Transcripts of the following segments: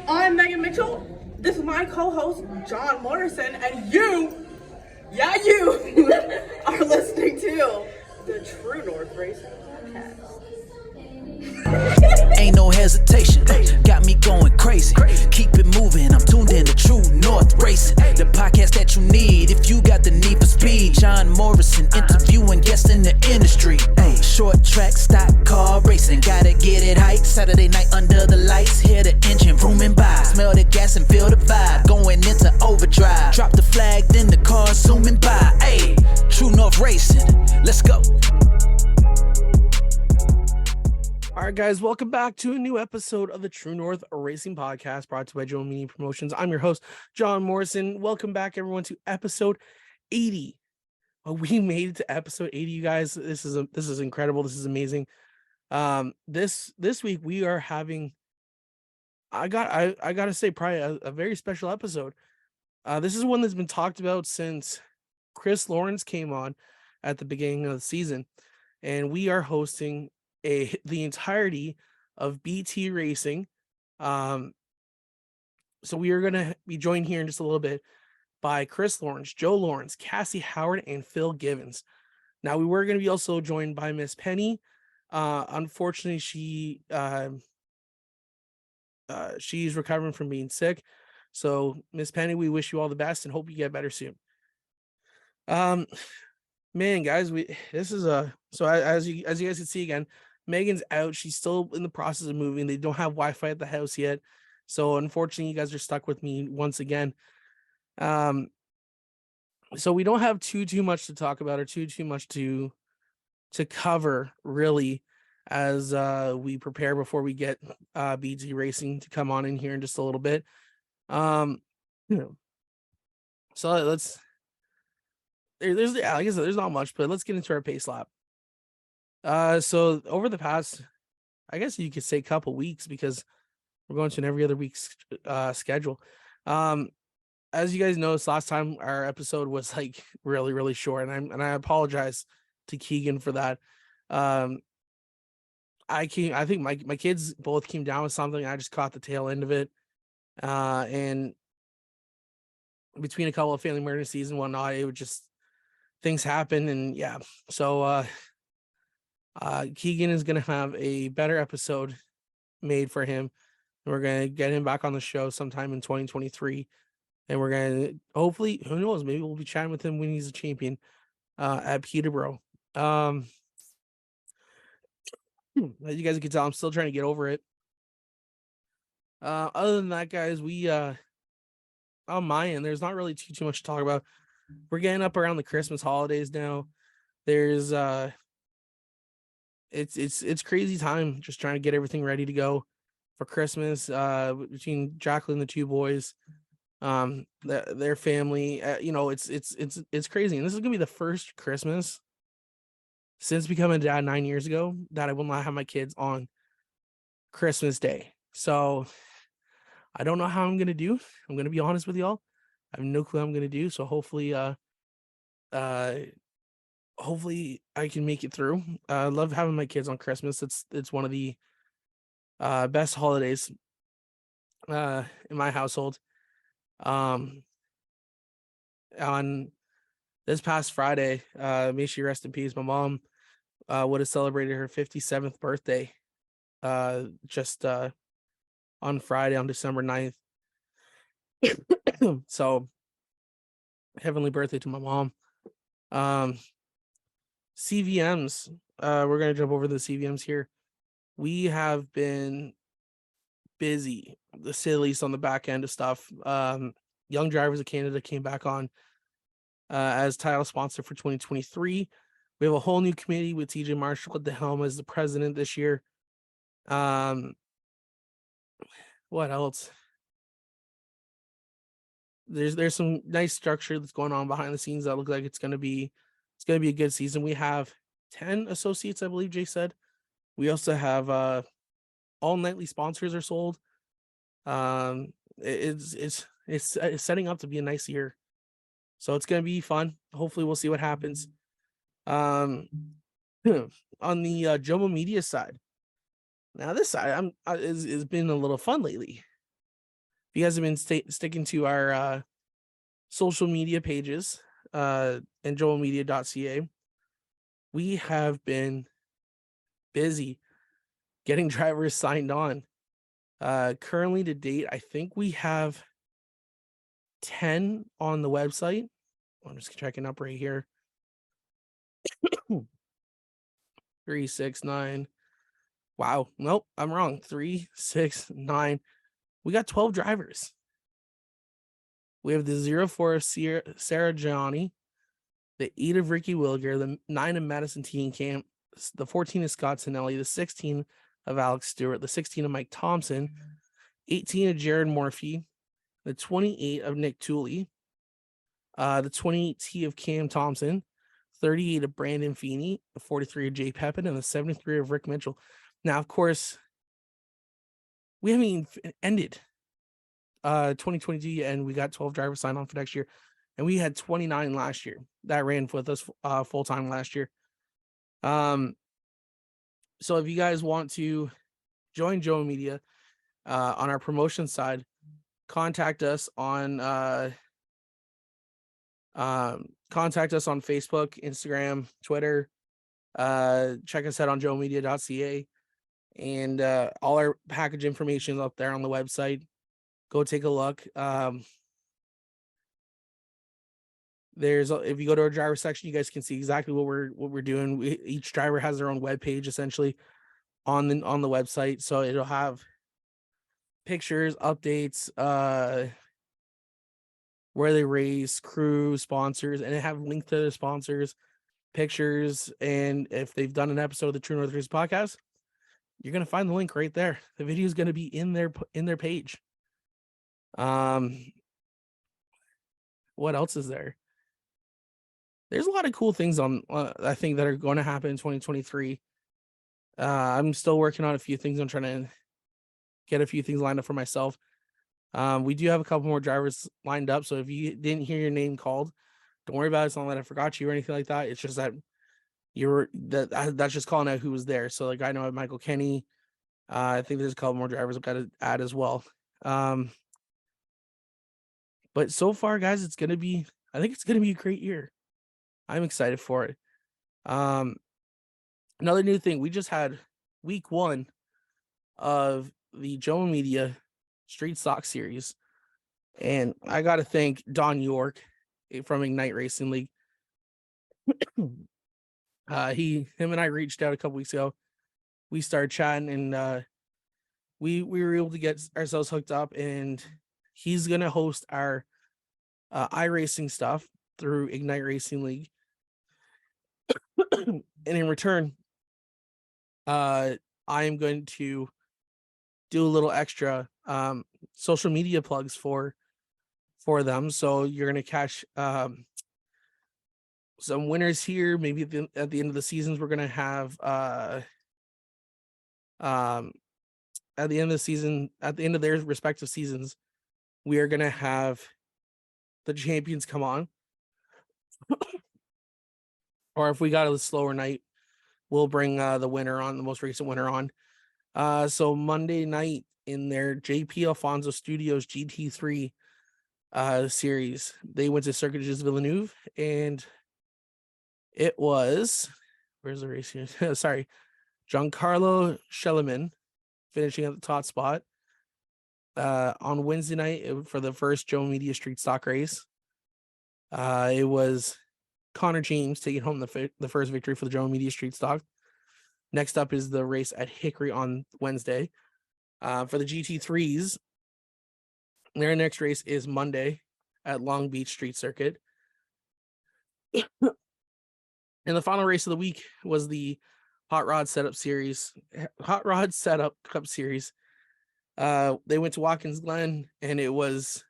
I'm Megan Mitchell. This is my co-host, John Morrison, and you are listening to the True North Racing Podcast. Ain't no hesitation, got me going crazy. Keep it moving, I'm tuned in to True North Racing, the podcast that you need if you got the need for speed. John Morrison interviewing guests in the industry. Hey, short track, stock car racing, gotta get it hype. Saturday night under the lights, hear the engine rooming by. Smell the gas and feel the vibe, going into overdrive. Drop the flag, then the car zooming by. Hey, True North Racing, let's go. All right, guys, welcome back to a new episode of the True North Racing Podcast, brought to you by JoMo Promotions. I'm your host, John Morrison. Welcome back, everyone, to episode 80. We made it to episode 80, you guys. This is incredible. This is amazing. This week we are having, I gotta say, probably a very special episode. This is one that's been talked about since Chris Lawrence came on at the beginning of the season, and we are hosting the entirety of BT Racing. So we are going to be joined here in just a little bit by Chris Lawrence, Joe Lawrence, Kassy Howards, and Phil Givens. Now, we were going to be also joined by Miss Penny. Unfortunately, she's recovering from being sick. So, Miss Penny, we wish you all the best and hope you get better soon. Man, guys, so as you guys can see again, Megan's out. She's still in the process of moving. They don't have Wi-Fi at the house yet. So unfortunately, you guys are stuck with me once again. So we don't have too much to talk about or too much to cover, really, as we prepare before we get BT Racing to come on in here in just a little bit. So let's there's like I said, there's not much, but let's get into our pace lap. So over the past, I guess you could say, couple weeks, because we're going to an every other week schedule. As you guys noticed, last time our episode was like really short, and I apologize to Keegan for that. I think my kids both came down with something. I just caught the tail end of it, and between a couple of family emergencies and whatnot, it would just, things happen, and yeah. So Keegan is going to have a better episode made for him. We're going to get him back on the show sometime in 2023. And we're going to, hopefully, who knows, maybe we'll be chatting with him when he's a champion at Peterborough. As you guys can tell, I'm still trying to get over it. Other than that, guys, we, on my end, there's not really too much to talk about. We're getting up around the Christmas holidays now. There's, it's crazy time just trying to get everything ready to go for Christmas, between Jacqueline, the two boys, their family. It's crazy, and this is gonna be the first Christmas since becoming a dad 9 years ago that I will not have my kids on Christmas Day. So I don't know how I'm gonna do. I'm gonna be honest with y'all. I have no clue how I'm gonna do. So hopefully I can make it through. I love having my kids on Christmas. It's one of the best holidays in my household. On this past Friday, may she rest in peace, my mom would have celebrated her 57th birthday just on Friday, on December 9th. So heavenly birthday to my mom. CVMs, we're gonna jump over the CVMs here. We have been busy, to say the least, on the back end of stuff. Young Drivers of Canada came back on as title sponsor for 2023. We have a whole new committee with TJ Marshall at the helm as the president this year. What else? There's some nice structure that's going on behind the scenes that look like it's gonna be a good season. We have 10 associates, I believe Jay said. We also have all nightly sponsors are sold. It's setting up to be a nice year, so it's gonna be fun. Hopefully we'll see what happens. On the JoMo Media side, now this side has been a little fun lately. If you guys have been sticking to our social media pages and joelmedia.ca, we have been busy getting drivers signed on. Currently to date, I think we have 10 on the website. I'm just checking up right here. 3, 6, 9. Wow. Nope, I'm wrong. 3, 6, 9. We got 12 drivers. We have the 04 of Sarah Gianni, the 8 of Ricky Wilger, the 9 of Madison Camp, the 14 of Scott Sinelli, the 16 of Alex Stewart, the 16 of Mike Thompson, 18 of Jared Morphy, the 28 of Nick Tooley, the 28T of Cam Thompson, 38 of Brandon Feeney, the 43 of Jay Pepin, and the 73 of Rick Mitchell. Now, of course, we haven't even ended 2022 and we got 12 drivers signed on for next year. And we had 29 last year that ran with us full-time last year. So if you guys want to join JoMo Media on our promotion side, contact us on Facebook, Instagram, Twitter. Check us out on jomemedia.ca, and all our package information is up there on the website. Go take a look. If you go to our driver section, you guys can see exactly what we're doing. Each driver has their own web page essentially on the website, so it'll have pictures, updates, where they race, crew, sponsors, and it have links to the sponsors, pictures, and if they've done an episode of the True North Race podcast, you're gonna find the link right there. The video is gonna be in their page. What else is there? There's a lot of cool things on I think that are going to happen in 2023. I'm still working on a few things. I'm trying to get a few things lined up for myself. We do have a couple more drivers lined up, so if you didn't hear your name called, don't worry about it. It's not that I forgot you or anything like that. It's just that that's just calling out who was there. So like I know Michael Kenny. I think there's a couple more drivers I've got to add as well. But so far, guys, I think it's gonna be a great year. I'm excited for it. Another new thing, we just had week 1 of the JoMo Media Street Stock Series, and I got to thank Don York from Ignite Racing League. Him and I reached out a couple weeks ago. We started chatting, and we were able to get ourselves hooked up, and he's gonna host our iRacing stuff through Ignite Racing League. And in return, I am going to do a little extra social media plugs for them. So you're going to catch some winners here. Maybe at the end of the seasons, we're going to have at the end of their respective seasons, we are going to have the champions come on. Or if we got a slower night, we'll bring the winner on, the most recent winner on. So Monday night in their JP Alfonso Studios GT3 series, they went to Circuit de Villeneuve, and it was, where's the race here? Sorry, Giancarlo Schelleman finishing at the top spot. On Wednesday night for the first JoMo Media Street Stock race, it was Connor James taking home the first victory for the JoMo Media Street Stock. Next up is the race at Hickory on Wednesday. For the GT3s, their next race is Monday at Long Beach Street Circuit. And the final race of the week was the Hot Rod Setup Cup Series. They went to Watkins Glen, and it was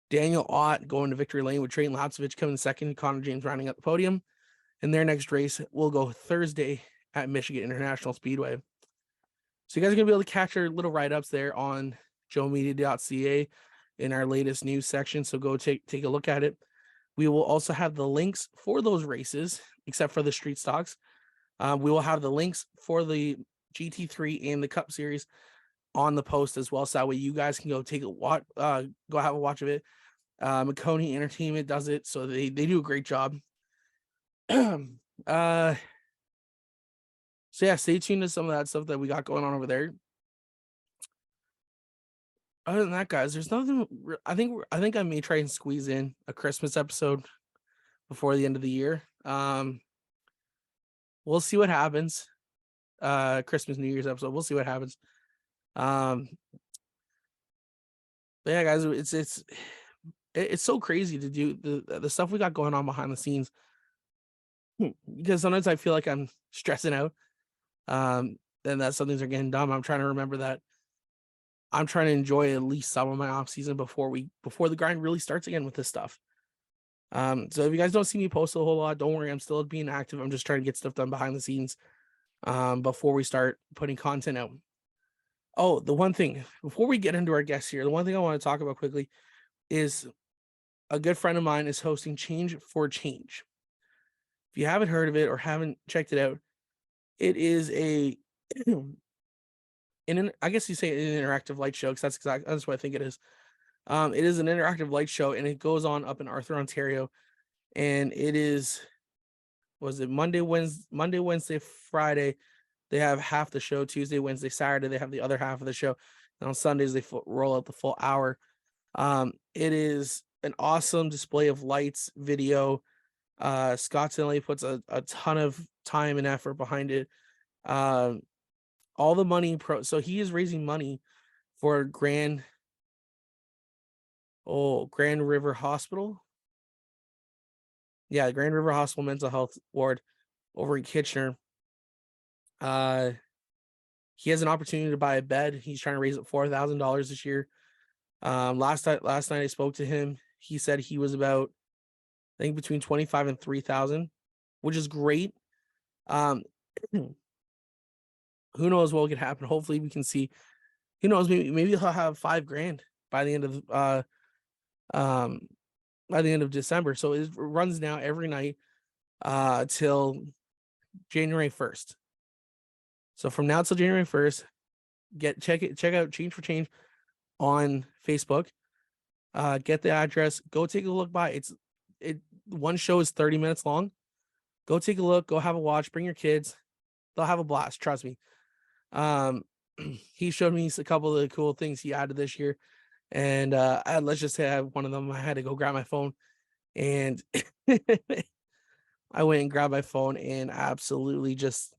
Daniel Ott going to victory lane with Trayton Lapsovich coming second, Connor James rounding up the podium. And their next race will go Thursday at Michigan International Speedway. So you guys are going to be able to catch our little write-ups there on jomemedia.ca in our latest news section. So go take a look at it. We will also have the links for those races, except for the street stocks. We will have the links for the GT3 and the Cup Series on the post as well, so that way you guys can go take a watch, go have a watch of it. McConey Entertainment does it, so they do a great job. So yeah, stay tuned to some of that stuff that we got going on over there. Other than that, guys, there's nothing. I think I may try and squeeze in a Christmas episode before the end of the year. We'll see what happens. Christmas, New Year's episode. We'll see what happens. But yeah, guys, it's so crazy to do the stuff we got going on behind the scenes, because sometimes I feel like I'm stressing out. And that some things are getting done. I'm trying to remember that I'm trying to enjoy at least some of my off season before the grind really starts again with this stuff. So if you guys don't see me post a whole lot, don't worry. I'm still being active. I'm just trying to get stuff done behind the scenes before we start putting content out. Oh, the one thing before we get into our guests here, the one thing I want to talk about quickly is a good friend of mine is hosting Change for Change. If you haven't heard of it or haven't checked it out, it is I guess you say an interactive light show, because that's what I think it is. It is an interactive light show, and it goes on up in Arthur, Ontario, and it is, was it Monday, Wednesday, Friday, they have half the show. Tuesday, Wednesday, Saturday, they have the other half of the show, and on Sundays they roll out the full hour. It is an awesome display of lights, video. Scott Stanley puts a ton of time and effort behind it. All the money so he is raising money for Grand River Hospital. Yeah, Grand River Hospital Mental Health Ward over in Kitchener. He has an opportunity to buy a bed. He's trying to raise it $4,000 this year. Last night I spoke to him. He said he was about, I think, between 25 and 3,000, which is great. Who knows what could happen? Hopefully we can see. Who knows? Maybe he'll have $5,000 by the end of December. So it runs now every night till January 1st. So from now till January 1st, check out Change for Change on Facebook. Get the address. Go take a look by. One show is 30 minutes long. Go take a look. Go have a watch. Bring your kids. They'll have a blast. Trust me. He showed me a couple of the cool things he added this year, and let's just say one of them, I had to go grab my phone, and I went and grabbed my phone and absolutely just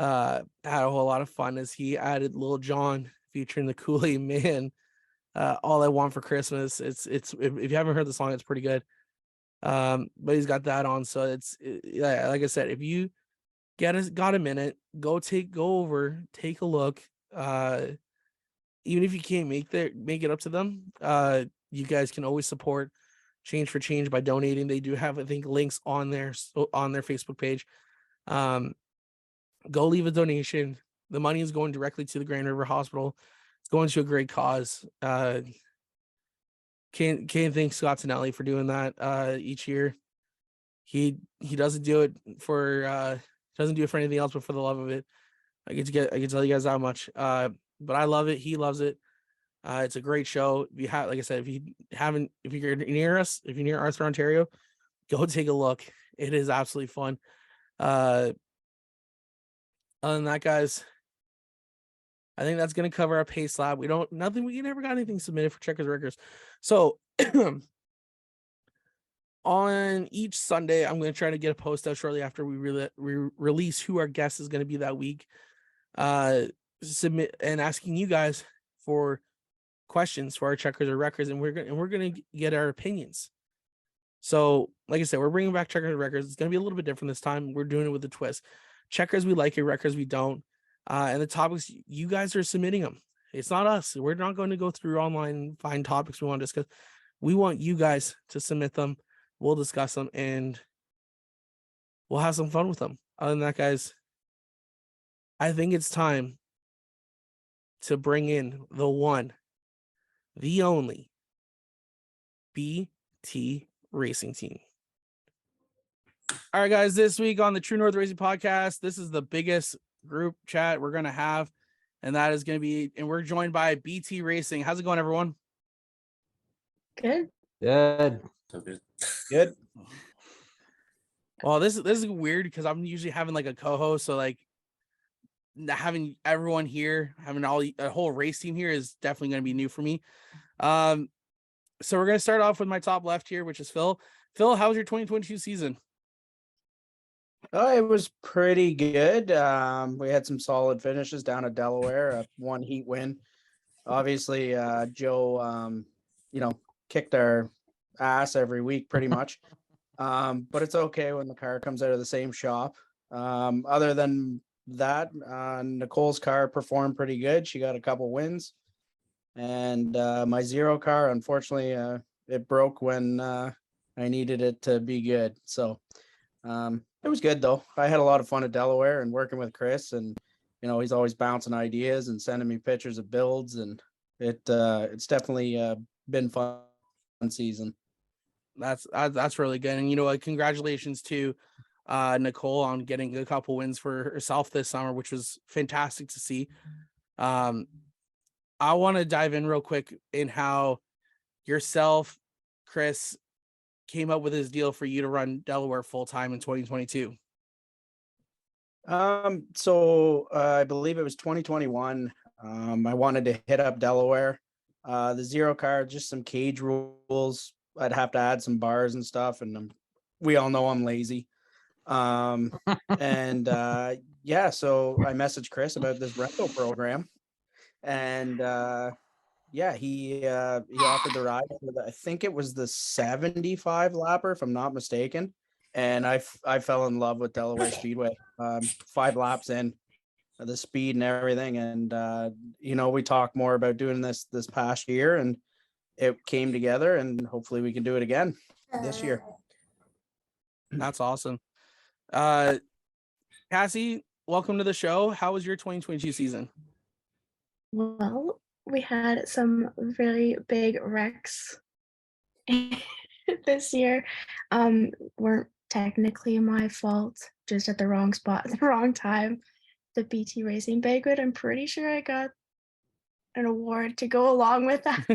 had a whole lot of fun as he added Lil Jon featuring the Kool-Aid Man. All I Want for Christmas. It's if you haven't heard the song, it's pretty good. But he's got that on, so yeah, like I said, if you got a minute, go over, take a look. Even if you can't make it up to them, you guys can always support Change for Change by donating. They do have, I think, links on their Facebook page. Go leave a donation. The money is going directly to the Grand River Hospital. It's going to a great cause. Can't thank Scott Stanley for doing that each year. He doesn't do it for anything else but for the love of it. I can tell you guys how much. But I love it. He loves it. It's a great show. If you have, like I said, if you're near us, if you're near Arthur, Ontario, go take a look. It is absolutely fun. Other than that, guys, I think that's gonna cover our pay slab. We never got anything submitted for Checkers Records. So on each Sunday, I'm going to try to get a post out shortly after we release who our guest is going to be that week. Submit and asking you guys for questions for our Checkers or Records, and we're going to get our opinions. So, like I said, we're bringing back Checkers Records. It's going to be a little bit different this time. We're doing it with a twist. Checkers we like it, Records we don't. And the topics, you guys are submitting them. It's not us. We're not going to go through online and find topics we want to discuss. We want you guys to submit them. We'll discuss them and we'll have some fun with them. Other than that, guys, I think it's time to bring in the one, the only BT Racing Team. All right, guys, this week on the True North Racing Podcast, this is the biggest group chat we're going to have and that is going to be, and we're joined by BT Racing. How's it going, everyone? Good. Good. Good. Well, this is weird because I'm usually having like a co-host, so like having everyone here, having a whole race team here is definitely going to be new for me. So we're going to start off with my top left here, which is Phil. Phil, how was your 2022 season? Oh, it was pretty good. We had some solid finishes down at Delaware, a 1 heat win. Obviously, Joe, kicked our ass every week pretty much. But it's okay when the car comes out of the same shop. Other than that, Nicole's car performed pretty good. She got a couple wins. And my zero car, unfortunately, it broke when I needed it to be good. So it was good though. I had a lot of fun at Delaware and working with Chris, and he's always bouncing ideas and sending me pictures of builds, and it's definitely been fun season. That's really good. And congratulations to Nicole on getting a couple wins for herself this summer, which was fantastic to see. I want to dive in real quick in how yourself, Chris, came up with this deal for you to run Delaware full time in 2022. So I believe it was 2021. I wanted to hit up Delaware. The zero car, just some cage rules. I'd have to add some bars and stuff, and we all know I'm lazy. So I messaged Chris about this rental program, and he offered the ride for I think it was the 75 lapper, if I'm not mistaken. And I fell in love with Delaware Speedway. 5 laps in, the speed and everything, and we talked more about doing this past year, and it came together, and hopefully we can do it again this year. That's awesome. Kassy, welcome to the show. How was your 2022 season? Well, we had some really big wrecks this year. Weren't technically my fault, just at the wrong spot at the wrong time. The BT Racing banquet, I'm pretty sure I got an award to go along with that.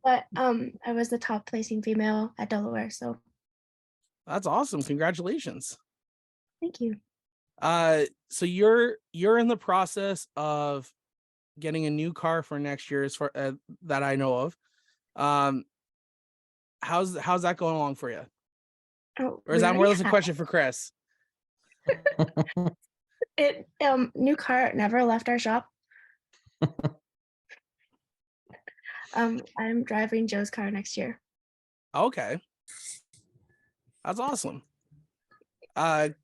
But I was the top placing female at Delaware, so that's awesome. Congratulations. Thank you. So you're in the process of getting a new car for next year, as far that I know of. How's that going along for you? Oh, or is that more or less a question for Chris? New car never left our shop. I'm driving Joe's car next year. Okay. That's awesome.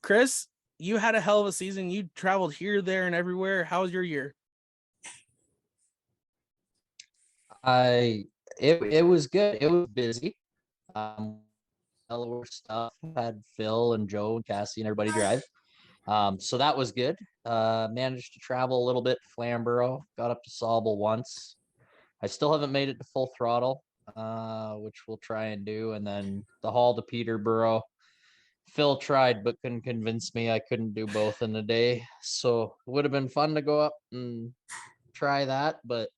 Chris, you had a hell of a season. You traveled here, there, and everywhere. How was your year? It was good. It was busy. Delaware stuff, had Phil and Joe and Kassy and everybody drive. So that was good. Managed to travel a little bit, Flamborough, got up to Sauble once. I still haven't made it to full throttle, which we'll try and do. And then the haul to Peterborough. Phil tried, but couldn't convince me I couldn't do both in a day. So it would have been fun to go up and try that, but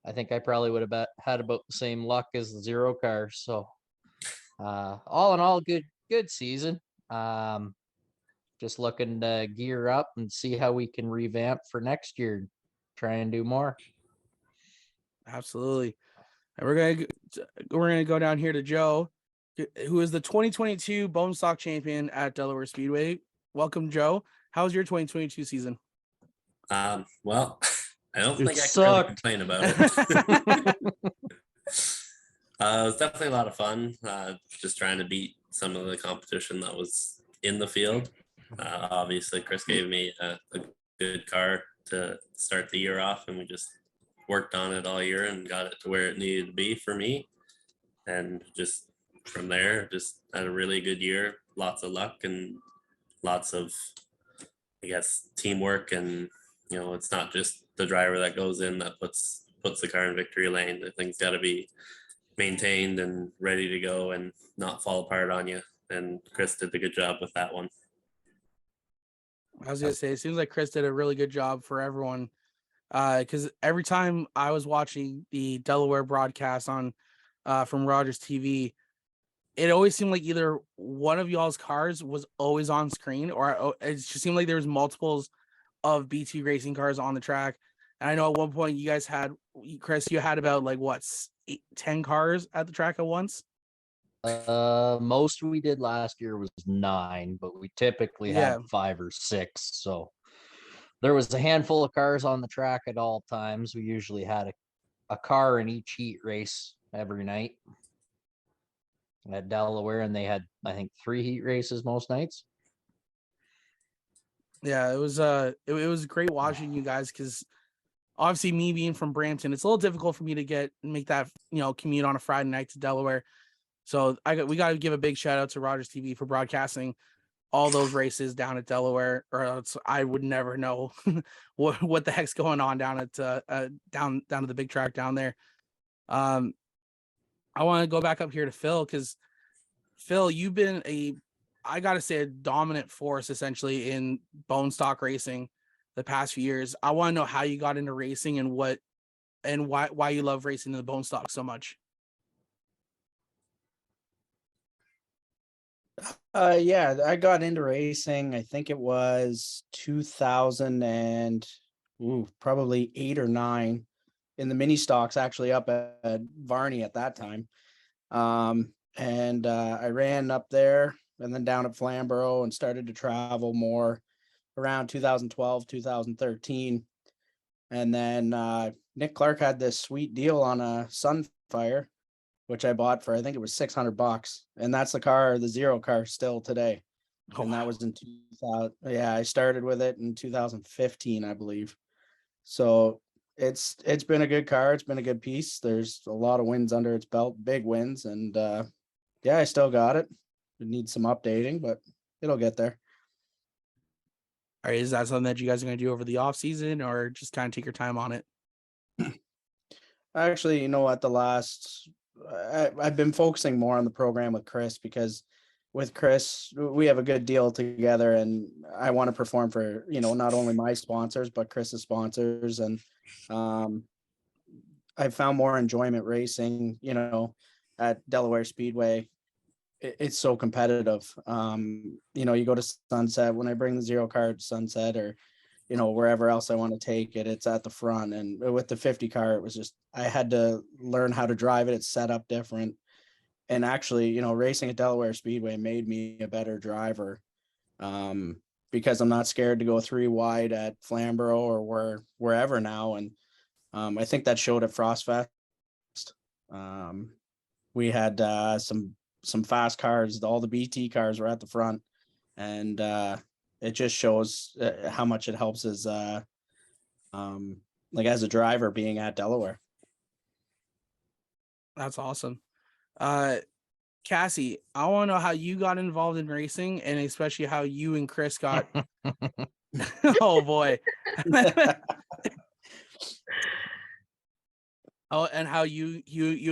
I think I probably would have had about the same luck as the zero car. So all in all, good season. Just looking to gear up and see how we can revamp for next year, try and do more. Absolutely. And we're gonna go down here to Joe, who is the 2022 Bone Stock champion at Delaware Speedway. Welcome, Joe. How was your 2022 season? Well, I don't think I can sucked. really complain about it. It was definitely a lot of fun. Just trying to beat some of the competition that was in the field. Obviously, Chris gave me a good car to start the year off, and we just worked on it all year and got it to where it needed to be for me. And just from there, just had a really good year. Lots of luck and lots of, I guess, teamwork. And it's not just the driver that goes in that puts the car in victory lane. The thing's got to be maintained and ready to go and not fall apart on you. And Chris did a good job with that one. I was gonna say, it seems like Chris did a really good job for everyone Because every time I was watching the Delaware broadcast on from Rogers TV, it always seemed like either one of y'all's cars was always on screen, or it just seemed like there was multiples of BT racing cars on the track. And I know at one point you guys had, Chris, you had about like what, 10 cars at the track at once. Most we did last year was 9, but we typically Yeah. have 5 or 6. So there was a handful of cars on the track at all times. We usually had a car in each heat race every night at Delaware, and they had, I think, 3 heat races most nights. Yeah, it was great watching you guys, because obviously me being from Brampton, it's a little difficult for me to make that commute on a Friday night to Delaware. So we got to give a big shout out to Rogers TV for broadcasting all those races down at Delaware, or else I would never know what the heck's going on down at down to the big track down there. I want to go back up here to Phil, because Phil, you've been I gotta say, a dominant force essentially in bone stock racing the past few years. I want to know how you got into racing and why you love racing in the bone stock so much. Yeah, I got into racing. I think it was 2000 and probably 8 or 9 in the mini stocks, actually up at Varney at that time. And I ran up there and then down at Flamborough and started to travel more around 2012, 2013. And then Nick Clark had this sweet deal on a Sunfire, which I bought for, I think it was $600. And that's the zero car still today. Oh, And that wow. was in 2000. Yeah, I started with it in 2015, I believe. So it's been a good car. It's been a good piece. There's a lot of wins under its belt, big wins. And yeah, I still got it. It needs some updating, but it'll get there. All right, is that something that you guys are going to do over the off season, or just kind of take your time on it? Actually, you know what? I've been focusing more on the program with Chris, because with Chris, we have a good deal together, and I want to perform for, not only my sponsors, but Chris's sponsors. And I found more enjoyment racing, at Delaware Speedway. It's so competitive. You go to Sunset, when I bring the zero car to Sunset, or wherever else I want to take it, it's at the front. And with the 50 car, it was just, I had to learn how to drive it. It's set up different. And actually, racing at Delaware Speedway made me a better driver, because I'm not scared to go 3 wide at Flamborough or wherever now. And I think that showed at Frostfest. We had some fast cars. All the BT cars were at the front, and it just shows how much it helps as like as a driver being at Delaware. That's awesome. Kassy, I want to know how you got involved in racing, and especially how you and Chris got. Oh boy. Oh, and how you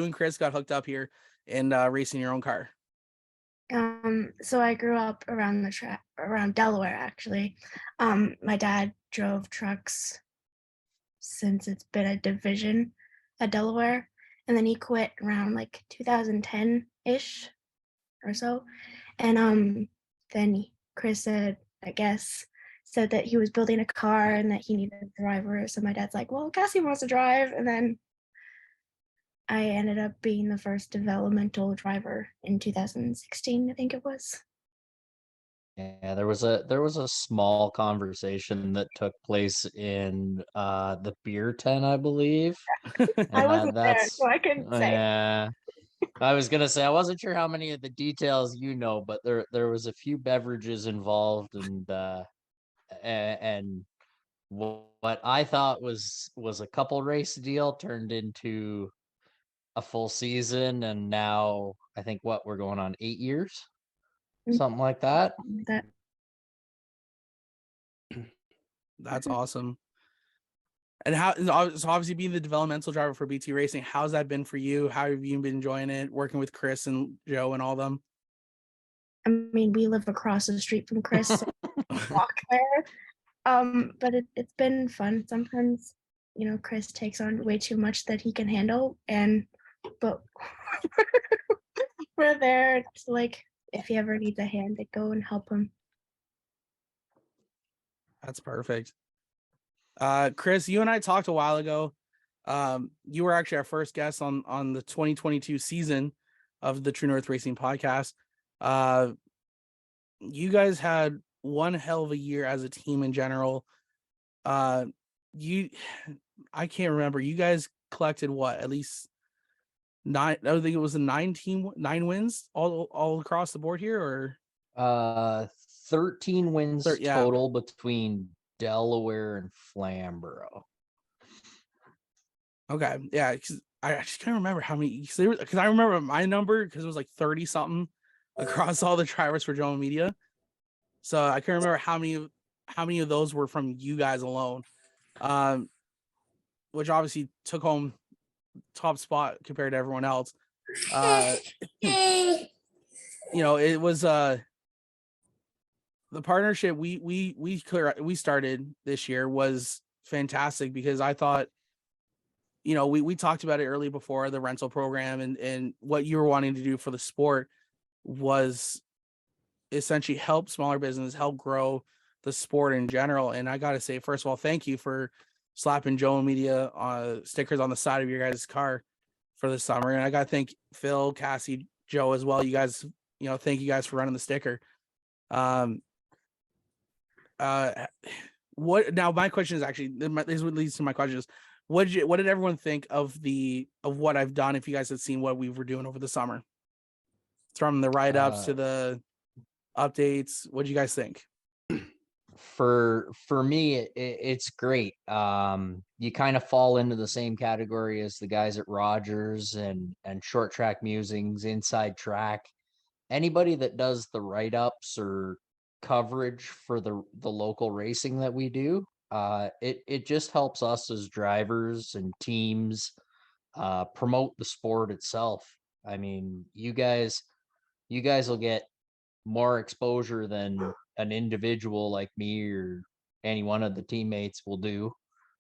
and Chris got hooked up here and racing your own car. So I grew up around the track, around Delaware, actually. My dad drove trucks since it's been a division at Delaware, and then he quit around like 2010-ish or so. And then Chris said that he was building a car and that he needed a driver. So my dad's like, well, Kassy wants to drive. And then I ended up being the first developmental driver in 2016, I think it was. Yeah, there was a small conversation that took place in the beer tent, I believe. I wasn't there, so I couldn't say. Yeah. I was gonna say I wasn't sure how many of the details but there was a few beverages involved, and what I thought was a couple race deal turned into a full season, and now I think we're going on 8 years, something like that. That's awesome. And how, so obviously being the developmental driver for BT Racing, how's that been for you? How have you been enjoying it, working with Chris and Joe and all them? I mean, we live across the street from Chris, so walk there. But it's been fun. Sometimes Chris takes on way too much that he can handle, but we're there to, like, if he ever needs a hand, to go and help him. That's perfect. Chris, you and I talked a while ago. You were actually our first guest on the 2022 season of the True North Racing podcast. You guys had one hell of a year as a team in general. I can't remember. You guys collected what? At least 9. I think it was 9 wins all across the board here, or 13 wins yeah. total between Delaware and Flamborough. Okay, yeah, because I just can't remember how many. Because I remember my number because it was like 30 something across all the drivers for JoMo Media. So I can't remember how many of those were from you guys alone, which obviously took home top spot compared to everyone else. It was the partnership we started this year was fantastic because I thought, we talked about it early before the rental program and what you were wanting to do for the sport was essentially help smaller business, help grow the sport in general. And I got to say, first of all, thank you for slapping JoMo Media stickers on the side of your guys' car for the summer. And I got to thank Phil, Kassy, Joe as well. You guys, thank you guys for running the sticker. What now? My question is actually, this would lead to my question is, what did everyone think of what I've done? If you guys had seen what we were doing over the summer, from the write-ups to the updates, what do you guys think? For me, it's great. You kind of fall into the same category as the guys at Rogers and Short Track Musings, Inside Track. Anybody that does the write-ups or coverage for the local racing that we do, it just helps us as drivers and teams promote the sport itself. I mean, you guys will get more exposure than an individual like me or any one of the teammates will do.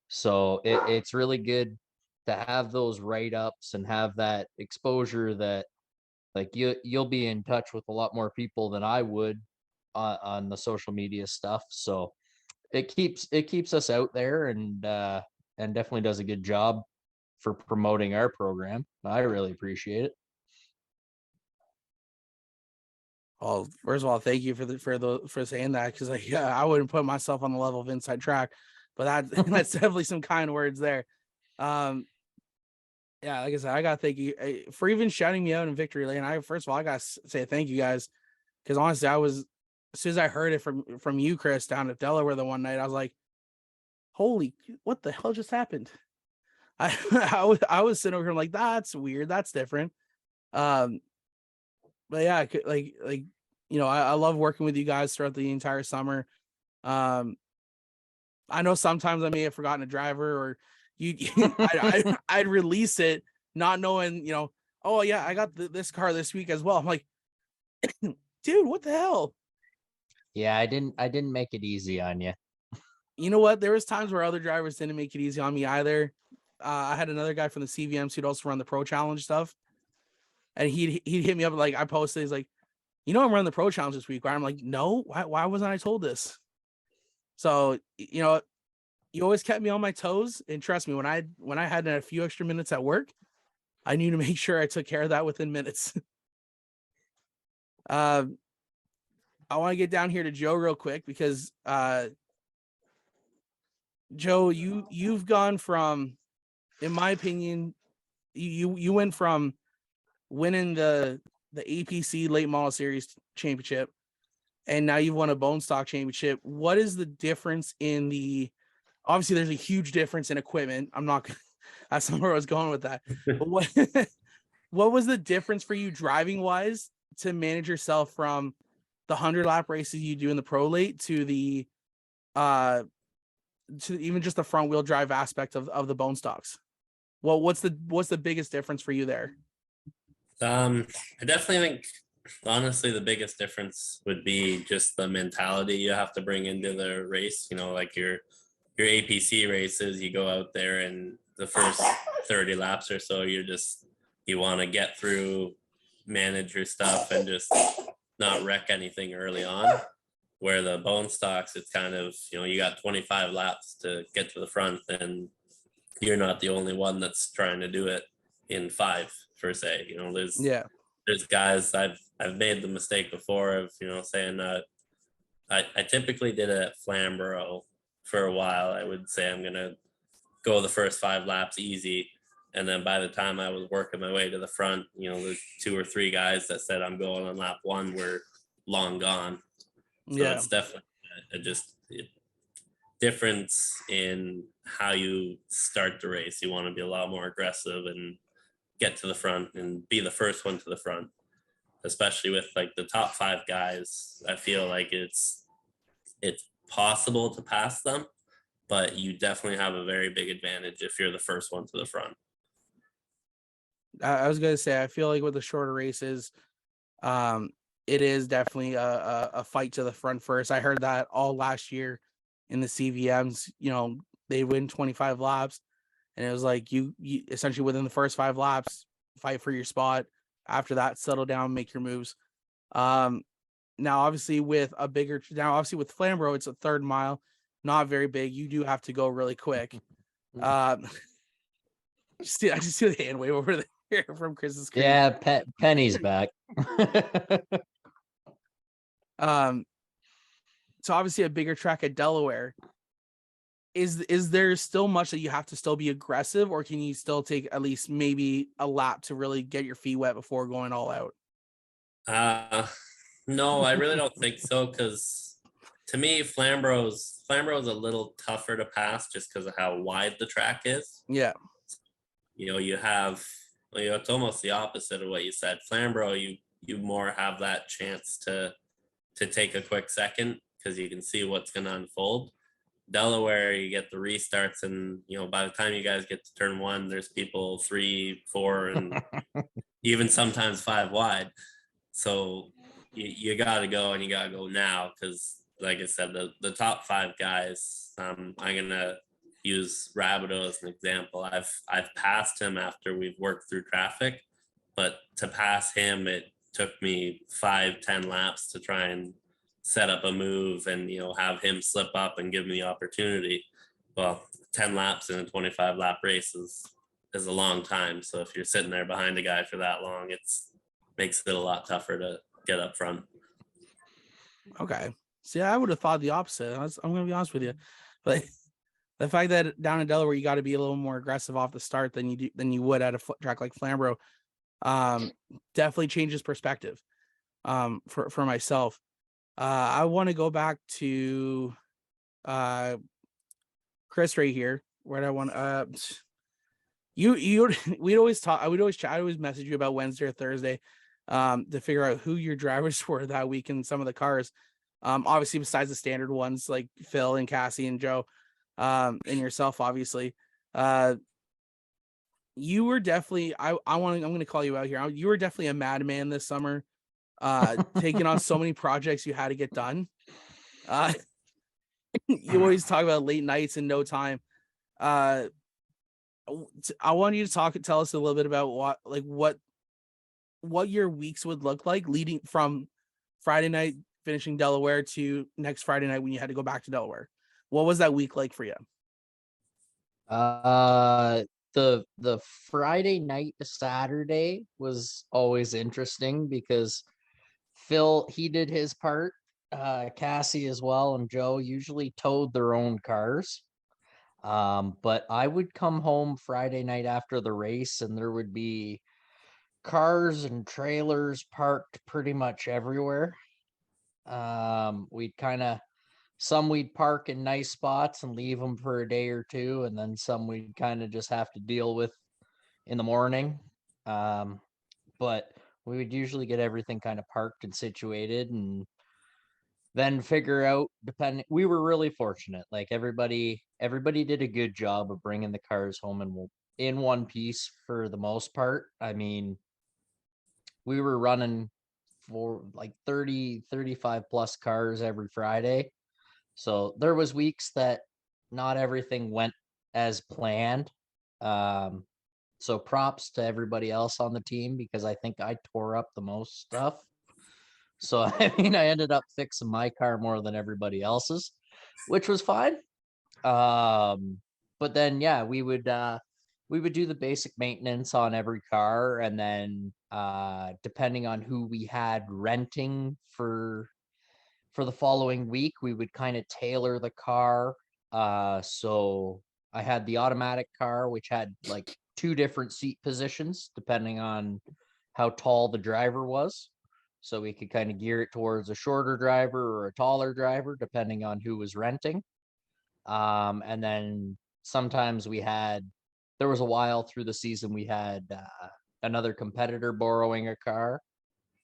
So it's really good to have those write-ups and have that exposure that, like, you'll be in touch with a lot more people than I would on the social media stuff. So it keeps us out there and definitely does a good job for promoting our program. I really appreciate it. Well, first of all, thank you for saying that, because I wouldn't put myself on the level of Inside Track, but that's definitely some kind words there. Yeah, like I said, I gotta thank you for even shouting me out in victory lane. First of all, I gotta say thank you guys, because honestly, as soon as I heard it from you, Chris, down at Delaware the one night, I was like, holy, what the hell just happened? I was sitting over here like, that's weird, that's different. But yeah, I love working with you guys throughout the entire summer. I know sometimes I may have forgotten a driver, or I'd release it not knowing, oh yeah, I got this car this week as well. I'm like, dude, what the hell? Yeah, I didn't make it easy on you. You know what? There was times where other drivers didn't make it easy on me either. I had another guy from the CVMs who'd also run the Pro Challenge stuff. And he'd hit me up, like, I posted, he's like, I'm running the Pro Challenge this week. Where I'm like, no, why wasn't I told this? So, you always kept me on my toes. And trust me, when I had a few extra minutes at work, I knew to make sure I took care of that within minutes. I want to get down here to Joe real quick, because Joe, you've gone from, in my opinion, you went from winning the APC Late Model Series Championship, and now you've won a Bone Stock Championship. What is the difference in obviously there's a huge difference in equipment. That's not where I was going with that. But what was the difference for you driving wise to manage yourself from the 100 lap races you do in the Pro Late to the to even just the front wheel drive aspect of the Bone Stocks? Well, what's the biggest difference for you there? I definitely think, honestly, the biggest difference would be just the mentality you have to bring into the race. Like you're your APC races, you go out there and the first 30 laps or so, you want to get through, manage your stuff, and just not wreck anything early on. Where the bone stocks, it's kind of, you got 25 laps to get to the front, and you're not the only one that's trying to do it in 5 per se. There's guys, I've made the mistake before of saying I typically did it at Flamborough for a while. I would say I'm gonna go the first 5 laps easy, and then by the time I was working my way to the front, there's 2 or 3 guys that said I'm going on lap 1 were long gone. So it's definitely a difference in how you start the race. You want to be a lot more aggressive and get to the front and be the first one to the front, especially with like the top 5 guys. I feel like it's possible to pass them, but you definitely have a very big advantage if you're the first one to the front. I was gonna say, I feel like with the shorter races, it is definitely a fight to the front first. I heard that all last year in the CVMs. They win 25 laps, and it was like you essentially within the first 5 laps fight for your spot. After that, settle down, make your moves. Now obviously with Flamborough, it's a 3rd mile, not very big. You do have to go really quick. I just see the hand wave over there from Chris's screen. Yeah, Penny's back. So obviously a bigger track at Delaware. Is there still much that you have to still be aggressive, or can you still take at least maybe a lap to really get your feet wet before going all out? No, I really don't think so, because to me, Flamborough's a little tougher to pass just because of how wide the track is. Yeah. You have, it's almost the opposite of what you said. Flamborough, you more have that chance to take a quick second because you can see what's going to unfold. Delaware, you get the restarts, and by the time you guys get to turn 1, there's people 3, 4, and even sometimes 5 wide. So you got to go, and you got to go now, because like I said, the top 5 guys, I'm gonna use Rabideau as an example. I've passed him after we've worked through traffic, but to pass him, it took me 5-10 laps to try and set up a move and have him slip up and give me the opportunity. Well, 10 laps in a 25 lap race is a long time. So if you're sitting there behind a guy for that long, makes it a lot tougher to get up front. Okay. See, I would have thought the opposite. I'm gonna be honest with you, but the fact that down in Delaware you got to be a little more aggressive off the start than you would at a track like Flamborough, definitely changes perspective. For myself. I want to go back to Chris right here. Where I want we'd always talk. I would always chat. I always message you about Wednesday or Thursday, to figure out who your drivers were that week in some of the cars. Obviously besides the standard ones like Phil and Kassy and Joe, and yourself, obviously. You were definitely. I'm going to call you out here. You were definitely a madman this summer. Taking on so many projects you had to get done. You always talk about late nights and no time. I want you to tell us a little bit about what your weeks would look like leading from Friday night finishing Delaware to next Friday night when you had to go back to Delaware. What was that week like for you? The Friday night to Saturday was always interesting because Phil, he did his part. Kassy as well, and Joe usually towed their own cars. But I would come home Friday night after the race, and there would be cars and trailers parked pretty much everywhere. Some we'd park in nice spots and leave them for a day or two, and then some we'd kind of just have to deal with in the morning. But we would usually get everything kind of parked and situated, and then figure out, we were really fortunate. Like everybody did a good job of bringing the cars home in one piece for the most part. I mean, we were running for like 30, 35 plus cars every Friday. So there was weeks that not everything went as planned. So props to everybody else on the team because I think I tore up the most stuff. So I mean, I ended up fixing my car more than everybody else's, which was fine. But then yeah, we would do the basic maintenance on every car, and then depending on who we had renting for the following week, we would kind of tailor the car. So I had the automatic car, which had like 2 different seat positions depending on how tall the driver was. So we could kind of gear it towards a shorter driver or a taller driver, depending on who was renting. And then sometimes there was a while through the season we had another competitor borrowing a car.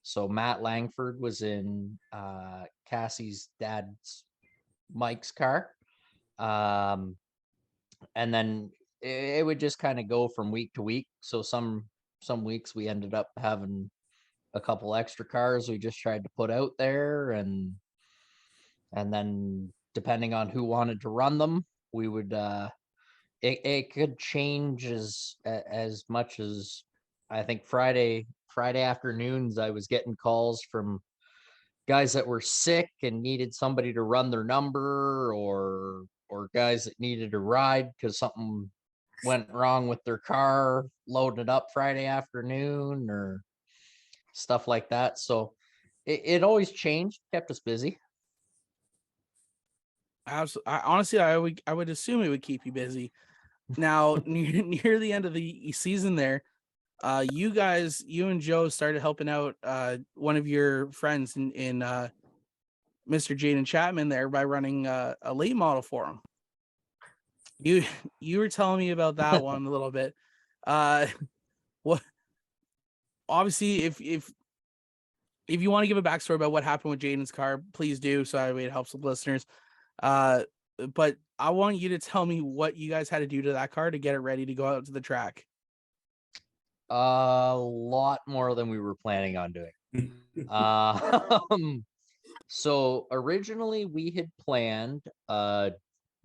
So Matt Langford was in Kassy's dad's Mike's car. And then it would just kind of go from week to week. So some weeks we ended up having a couple extra cars we just tried to put out there, and then depending on who wanted to run them, we would it could change as much as I think Friday afternoons I was getting calls from guys that were sick and needed somebody to run their number, or guys that needed a ride because something went wrong with their car, loading it up Friday afternoon or stuff like that. So it always changed, kept us busy. Absolutely. Honestly, I would assume it would keep you busy. Now, near the end of the season there, you and Joe started helping out one of your friends in Mr. Jaden Chapman there by running a late model for him. You were telling me about that one a little bit. What? Obviously, if you want to give a backstory about what happened with Jaden's car, please do. So that way it helps the listeners. But I want you to tell me what you guys had to do to that car to get it ready to go out to the track. A lot more than we were planning on doing. So originally we had planned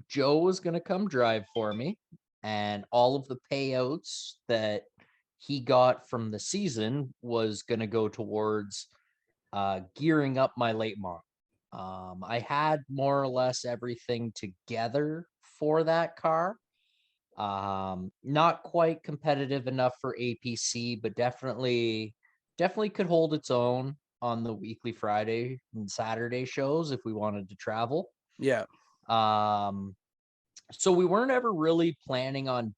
Joe was going to come drive for me, and all of the payouts that he got from the season was going to go towards gearing up my late model. I had more or less everything together for that car. Not quite competitive enough for APC, but definitely could hold its own on the weekly Friday and Saturday shows if we wanted to travel. Yeah. So we weren't ever really planning on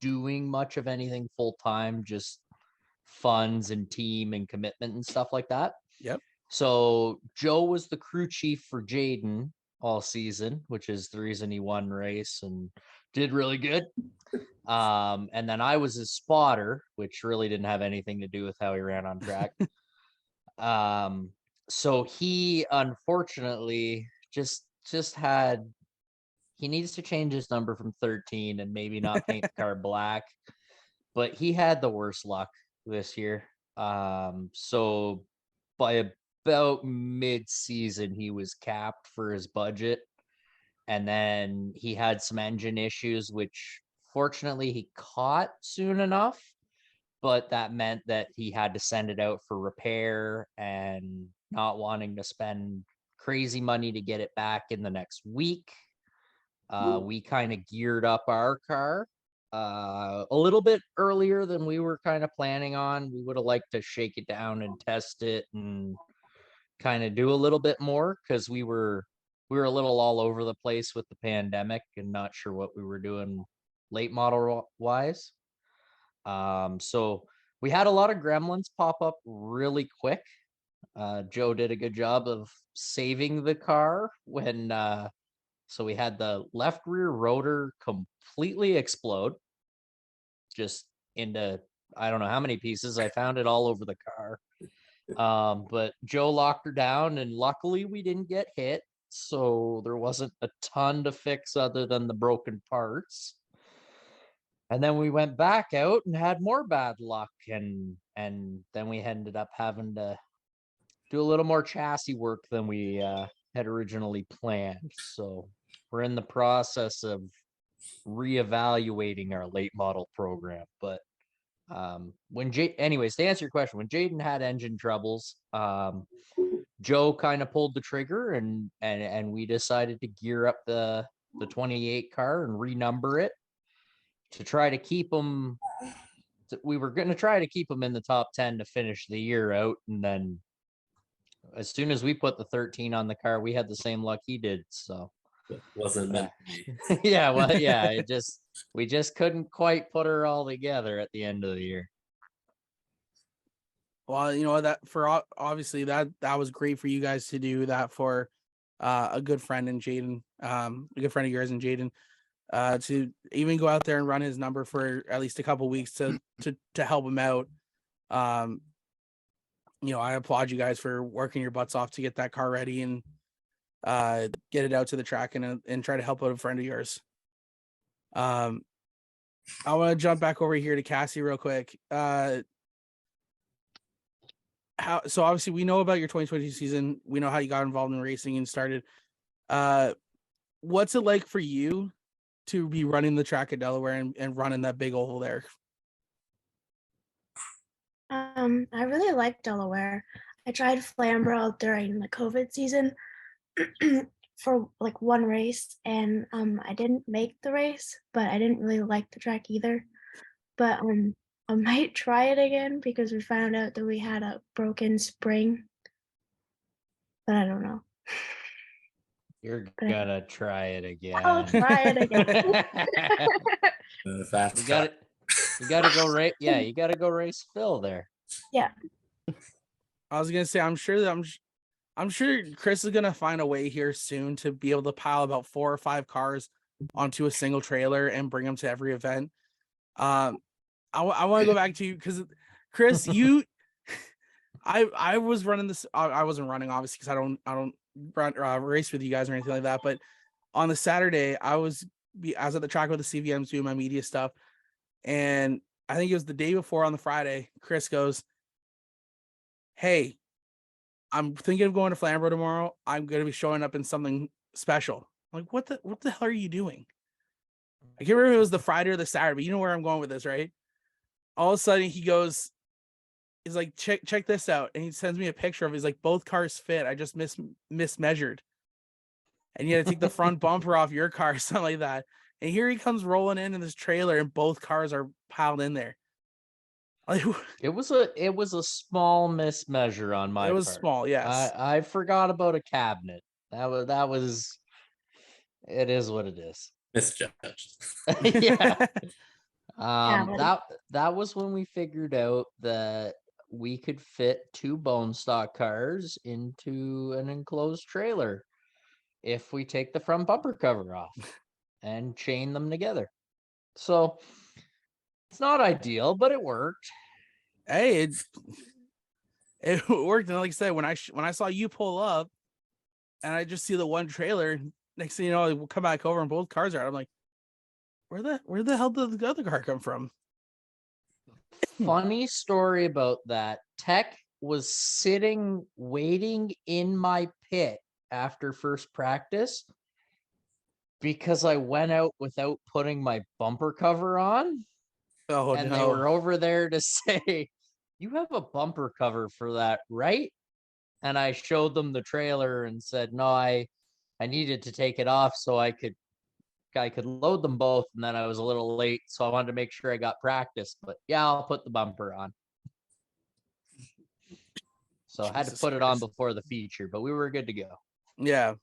doing much of anything full time, just funds and team and commitment and stuff like that. Yep. So Joe was the crew chief for Jaden all season, which is the reason he won race and did really good. And then I was his spotter, which really didn't have anything to do with how he ran on track. So he unfortunately just he needs to change his number from 13 and maybe not paint the car black, but he had the worst luck this year. So by about mid-season, he was capped for his budget. And then he had some engine issues, which fortunately he caught soon enough, but that meant that he had to send it out for repair, and not wanting to spend crazy money to get it back in the next week. We kind of geared up our car a little bit earlier than we were kind of planning on. We would have liked to shake it down and test it and kind of do a little bit more, because we were a little all over the place with the pandemic and not sure what we were doing late model wise. So we had a lot of gremlins pop up really quick. Joe did a good job of saving the car when so we had the left rear rotor completely explode, just into I don't know how many pieces. I found it all over the car. But Joe locked her down, and luckily we didn't get hit, so there wasn't a ton to fix other than the broken parts. And then we went back out and had more bad luck, and then we ended up having to do a little more chassis work than we had originally planned. So we're in the process of reevaluating our late model program. But anyways, to answer your question, when Jaden had engine troubles, Joe kind of pulled the trigger and we decided to gear up the 28 car and renumber it to try to keep him. We were going to try to keep him in the top 10 to finish the year out. And then as soon as we put the 13 on the car, we had the same luck he did. So wasn't meant to be. yeah, well, yeah, we just couldn't quite put her all together at the end of the year. Well, you know, that for obviously that was great for you guys to do that for a good friend in Jaden, a good friend of yours in Jaden, to even go out there and run his number for at least a couple weeks to help him out. You know, I applaud you guys for working your butts off to get that car ready and get it out to the track and try to help out a friend of yours. I want to jump back over here to Kassy real quick. So obviously we know about your 2022 season. We know how you got involved in racing and started. What's it like for you to be running the track at Delaware and running that big oval there? I really like Delaware. I tried Flamborough during the COVID season for like one race, and I didn't make the race, but I didn't really like the track either. But I might try it again because we found out that we had a broken spring. But I don't know. You're gonna try it again. I'll try it again. Fast You gotta go race. Yeah, you gotta go race Phil there. Yeah. I was gonna say, I'm sure Chris is gonna find a way here soon to be able to pile about 4 or 5 cars onto a single trailer and bring them to every event. I want to go back to you because Chris, I was running this. I wasn't running obviously because I don't run race with you guys or anything like that. But on the Saturday, I was at the track with the CVMs doing my media stuff, and I think it was the day before on the Friday. Chris goes, "Hey, I'm thinking of going to Flamborough tomorrow. I'm going to be showing up in something special." I'm like, what the hell are you doing? I can't remember if it was the Friday or the Saturday, but you know where I'm going with this, right? All of a sudden he goes, he's like, check this out. And he sends me a picture of, he's like, both cars fit. I just mismeasured. And you had to take the front bumper off your car, something like that. And here he comes rolling in this trailer and both cars are piled in there. Like, it was a small mismeasure on my part. It was small, yes. I forgot about a cabinet. That was it is what it is. Misjudged. Yeah. That was when we figured out that we could fit 2 bone stock cars into an enclosed trailer if we take the front bumper cover off and chain them together. So it's not ideal, but it worked. Hey, it worked. And like I said, when I saw you pull up and I just see the one trailer, next thing you know, we'll come back over and both cars are out. I'm like, where the hell did the other car come from? Funny story about that. Tech was sitting waiting in my pit after first practice because I went out without putting my bumper cover on. Oh, and no. They were over there to say, "You have a bumper cover for that, right?" And I showed them the trailer and said, "No, I needed to take it off so I could load them both, and then I was a little late, so I wanted to make sure I got practice. But yeah, I'll put the bumper on." So I had to put it on before the feature, but we were good to go. Yeah.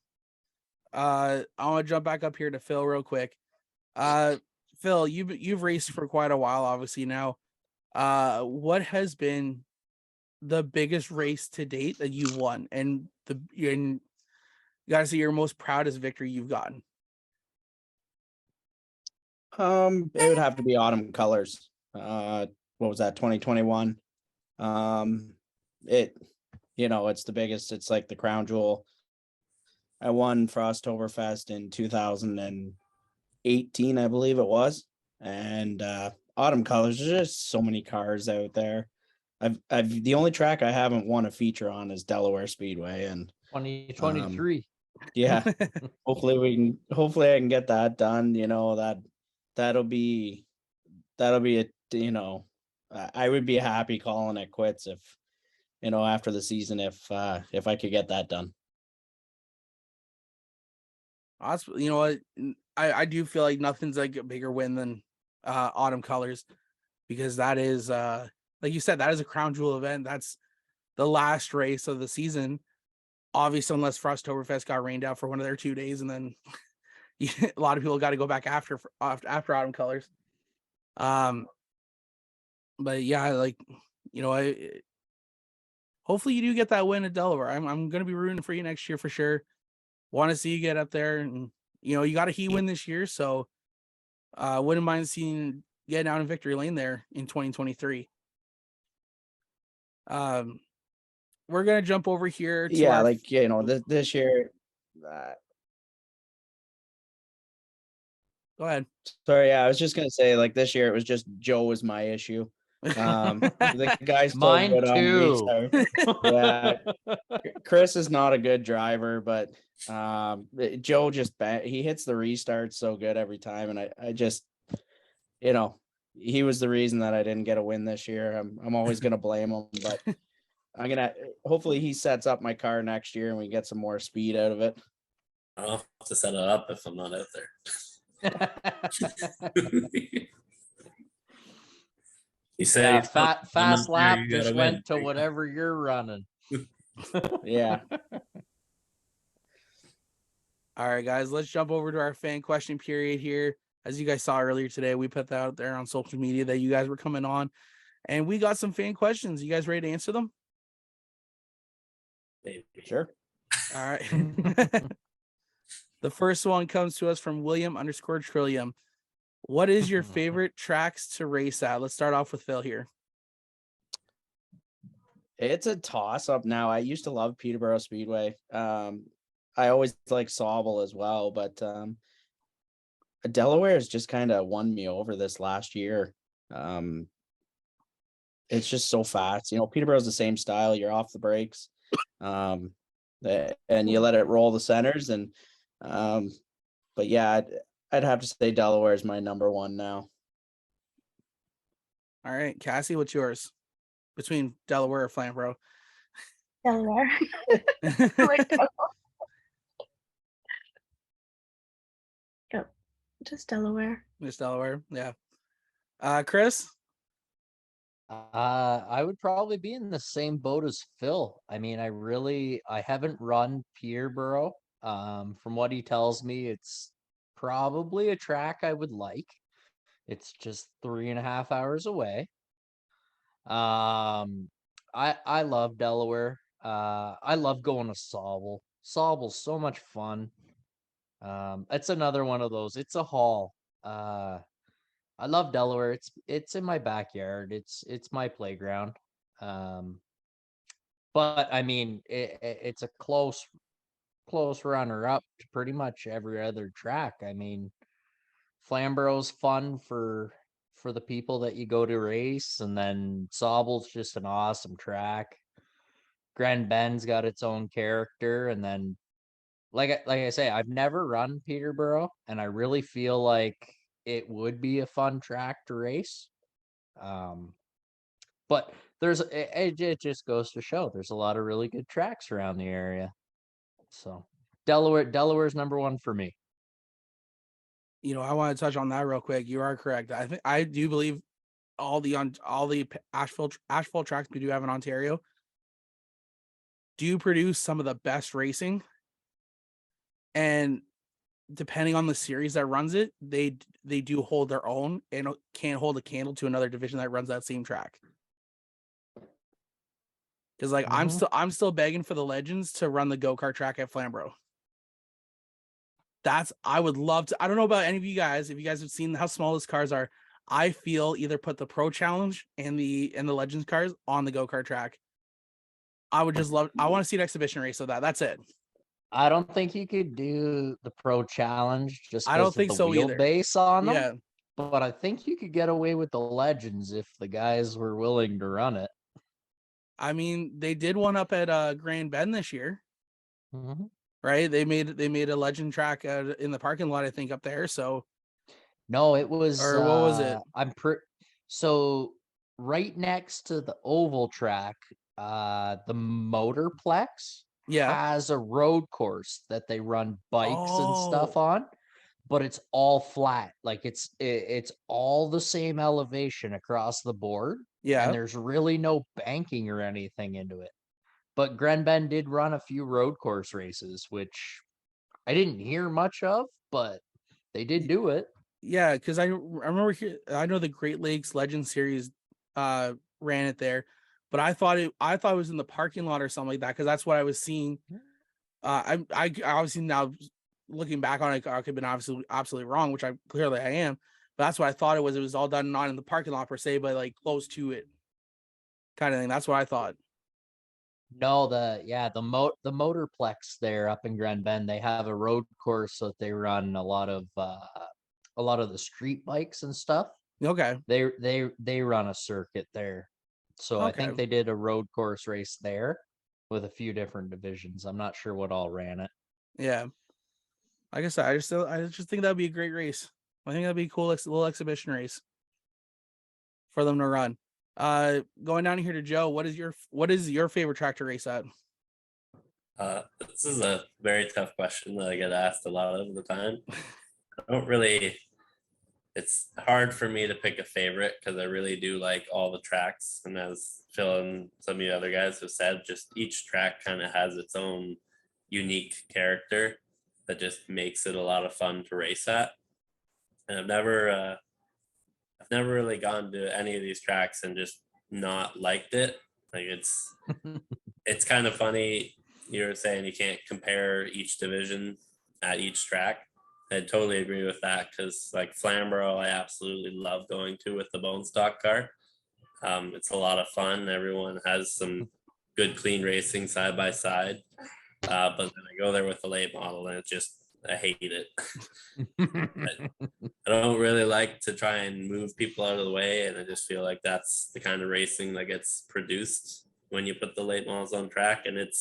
I want to jump back up here to Phil real quick. Phil, you've raced for quite a while, obviously now. What has been the biggest race to date that you won, and you gotta say your most proudest victory you've gotten? It would have to be Autumn Colors. What was that, 2021? It's the biggest. It's like the crown jewel. I won Frosttoberfest in 2018, I believe it was. And Autumn Colors, there's just so many cars out there. I've the only track I haven't won a feature on is Delaware Speedway, and 2023. Yeah. Hopefully I can get that done. That'll be I would be happy calling it quits if, after the season, if I could get that done. You know what? I do feel like nothing's like a bigger win than Autumn Colors, because that is like you said, that is a crown jewel event. That's the last race of the season. Obviously, unless Frosttoberfest got rained out for one of their 2 days, and then a lot of people got to go back after Autumn Colors. But yeah, like, hopefully you do get that win at Delaware. I'm gonna be rooting for you next year for sure. Want to see you get up there, and you got a heat win this year, so wouldn't mind seeing getting out in victory lane there in 2023. We're gonna jump over here to Yeah, our this year. Go ahead. Sorry, yeah, I was just gonna say, like, this year it was just Joe was my issue. The guy's so Mine good on too. restart. Yeah, Chris is not a good driver, but Joe just he hits the restart so good every time, and I just, he was the reason that I didn't get a win this year. I'm always gonna blame him, but I'm gonna hopefully he sets up my car next year and we get some more speed out of it. I'll have to set it up if I'm not out there. You say fast lap you just gotta went win. to whatever you're running. Yeah. All right, guys, let's jump over to our fan question period here. As you guys saw earlier today, we put that out there on social media that you guys were coming on, and we got some fan questions. You guys ready to answer them? Maybe. Sure. All right. The first one comes to us from William_Trillium. What is your favorite tracks to race at? Let's start off with Phil here. It's a toss up now. I used to love Peterborough Speedway. I always like Sauble as well, but Delaware has just kind of won me over this last year. It's just so fast. Peterborough's the same style. You're off the brakes, and you let it roll the centers. And but yeah, I'd have to say Delaware is my number one now. All right, Kassy, what's yours between Delaware or Flamborough? Delaware. Like, yep, just Delaware. Just Delaware, yeah. Chris? I would probably be in the same boat as Phil. I mean, I haven't run Peterborough. From what he tells me, it's probably a track I would like. It's just 3.5 hours away. I love Delaware. I love going to Sauble. Sauble's so much fun. It's another one of those. It's a haul. I love Delaware. It's in my backyard. It's my playground. But I mean, it's a close runner up to pretty much every other track. I mean, Flamborough's fun for the people that you go to race, and then Sauble's just an awesome track. Grand Bend's got its own character, and then like I say, I've never run Peterborough, and I really feel like it would be a fun track to race. But it just goes to show there's a lot of really good tracks around the area. So Delaware's number one for me. I want to touch on that real quick. You are correct. I do believe all the asphalt tracks we do have in Ontario do produce some of the best racing, and depending on the series that runs it, they do hold their own and can't hold a candle to another division that runs that same track. Because I'm still begging for the Legends to run the go-kart track at Flamborough. I would love to. I don't know about any of you guys. If you guys have seen how small those cars are, I feel either put the Pro Challenge and the Legends cars on the go-kart track. I would just love. I want to see an exhibition race of that. That's it. I don't think you could do the Pro Challenge just I don't think the so either. wheelbase on them. Yeah, but I think you could get away with the Legends if the guys were willing to run it. I mean, they did one up at Grand Bend this year, right? They made a legend track in the parking lot, I think, up there. So, No, it was. or what was it? So right next to the oval track, the Motorplex Yeah. has a road course that they run bikes and stuff Oh. on, but it's all flat. Like it's all the same elevation across the board, Yeah. and there's really no banking or anything into it. But Grenben did run a few road course races, which I didn't hear much of, but they did do it. Yeah, because I remember I know the Great Lakes Legend Series ran it there, but I thought it was in the parking lot or something like that, because that's what I was seeing. I obviously now looking back on it, I could have been absolutely wrong, which I am, but that's what I thought it was. It was all done not in the parking lot per se, but like close to it, kind of thing. That's what I thought. No, the Motorplex there up in Grand Bend, they have a road course that they run a lot of the street bikes and stuff. Okay. They run a circuit there. So I Okay. think they did a road course race there with a few different divisions. I'm not sure what all ran it. Yeah. Like I said, I just think that'd be a great race. I think that'd be a cool little exhibition race for them to run. Going down here to Joe, what is your favorite track to race at? This is a very tough question that I get asked a lot of the time. I don't really. It's hard for me to pick a favorite because I really do like all the tracks, and as Phil and some of the other guys have said, just each track kind of has its own unique character that just makes it a lot of fun to race at. And I've never really gone to any of these tracks and just not liked it. Like it's kind of funny. You were saying you can't compare each division at each track. I totally agree with that, because like Flamborough, I absolutely love going to with the bone stock car. It's a lot of fun. Everyone has some good, clean racing side by side. But then I go there with the late model, and I hate it. I don't really like to try and move people out of the way, and I just feel like that's the kind of racing that gets produced when you put the late models on track. And it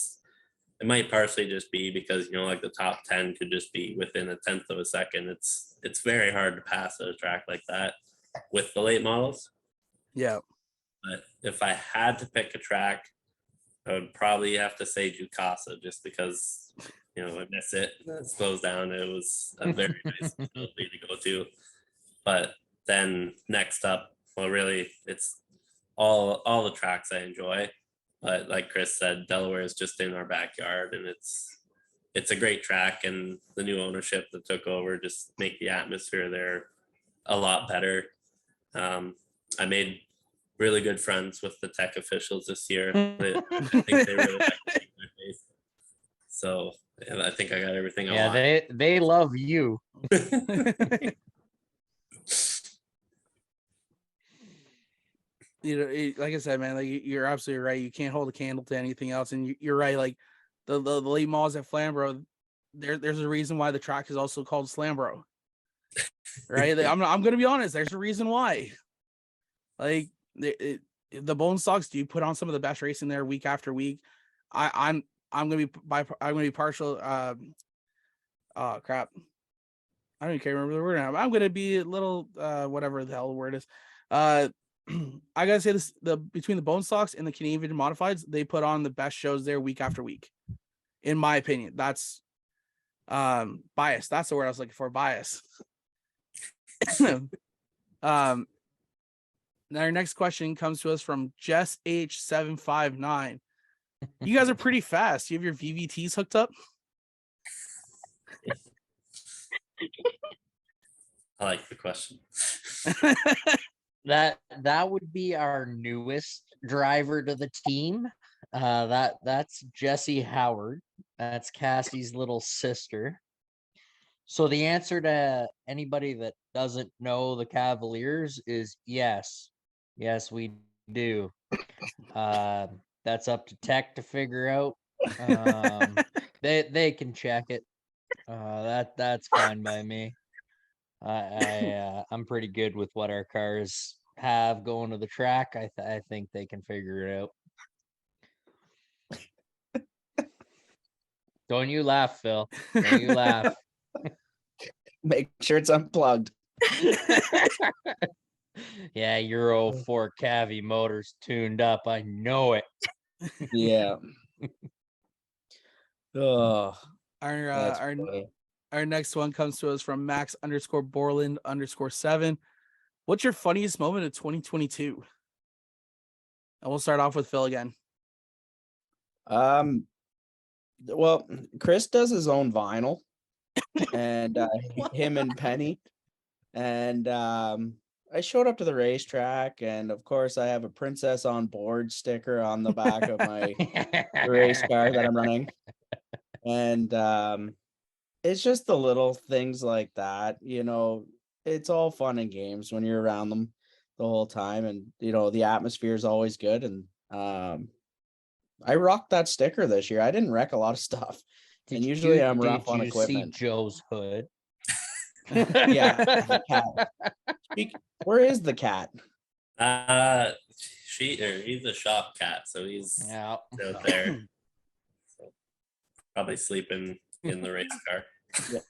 might partially just be because, like the top 10 could just be within a tenth of a second. It's very hard to pass at a track like that with the late models. Yeah. But if I had to pick a track, I would probably have to say Jukasa, just because, I miss it. It slows down. It was a very nice facility to go to. But then next up, well, really, it's all the tracks I enjoy. But like Chris said, Delaware is just in our backyard, and it's a great track, and the new ownership that took over just make the atmosphere there a lot better. I made really good friends with the tech officials this year. I think they really like my face. So I think I got everything I want. Yeah, they love you. Like I said, man, like you're absolutely right. You can't hold a candle to anything else, and you're right. Like the late malls at Flamborough, there's a reason why the track is also called Slamborough, right? I'm gonna be honest. There's a reason why. Like the Bone Stocks do put on some of the best racing there week after week. I'm gonna be partial. Oh crap, I don't even care remember the word. I'm gonna be a little whatever the hell the word is. I gotta say this: between the Bone Stocks and the Canadian Modifieds, they put on the best shows there week after week. In my opinion, that's bias. That's the word I was looking for. Bias. Now our next question comes to us from Jess H759. You guys are pretty fast. You have your VVTs hooked up? I like the question. That would be our newest driver to the team. That's Jessie Howard. That's Kassy's little sister. So the answer to anybody that doesn't know the Cavaliers is yes. Yes, we do. That's up to tech to figure out. They can check it. That's fine by me. I'm pretty good with what our cars have going to the track. I think they can figure it out. Don't you laugh, Phil. Don't you laugh. Make sure it's unplugged. Yeah, Euro 4 Cavi motors tuned up. I know it. Yeah. Oh, Our that's our funny. our next one comes to us from Max_Borland_7. What's your funniest moment of 2022? And we'll start off with Phil again. Well, Chris does his own vinyl, and him and Penny, and I showed up to the racetrack, and of course, I have a Princess on Board sticker on the back of my race car that I'm running, and it's just the little things like that, you know. It's all fun and games when you're around them the whole time, and you know the atmosphere is always good, and I rocked that sticker this year. I didn't wreck a lot of stuff. And usually I'm rough on Did you see equipment. Joe's hood? Yeah, the cat. Where is the cat? He's a shop cat, so he's Yeah. out there. So, probably sleeping in the race car. Yeah.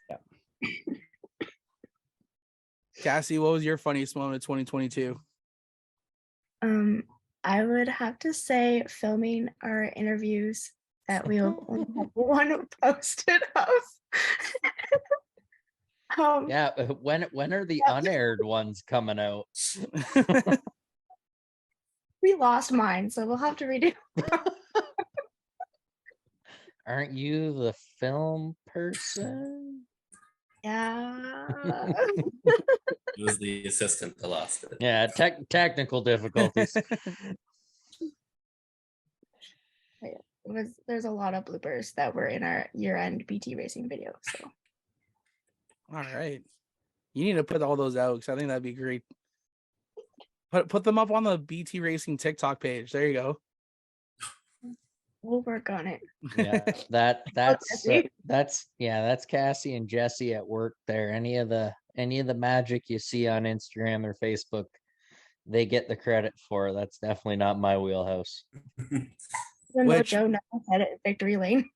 Kassy, what was your funniest moment of 2022? I would have to say filming our interviews that we only have one posted of. Yeah, when are the unaired ones coming out? We lost mine, so we'll have to redo. Aren't you the film person? Yeah. It was the assistant that lost it. Yeah, technical difficulties. There's a lot of bloopers that were in our year-end BT racing video. So All right. You need to put all those out because I think that'd be great. Put them up on the BT Racing TikTok page. There you go. we'll work on it. Yeah, that's Kassy and Jesse at work there. Any of the magic you see on Instagram or Facebook, they get the credit for. That's definitely not my wheelhouse. Even though Joe now had it at victory lane.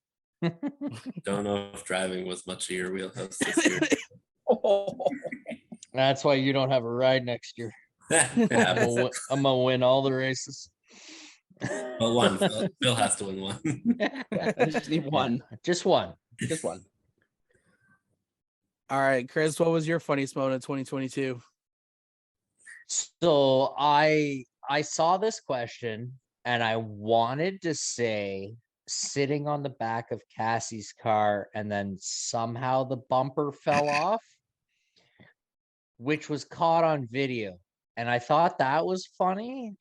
Don't know if driving was much of your wheelhouse this year. That's why you don't have a ride next year. I'm gonna win all the races. Well, one. Phil has to win one. I just need one. Just one. Just one. All right, Chris, what was your funniest moment of 2022? So I saw this question and I wanted to say sitting on the back of Kassy's car and then somehow the bumper fell off, which was caught on video. And I thought that was funny.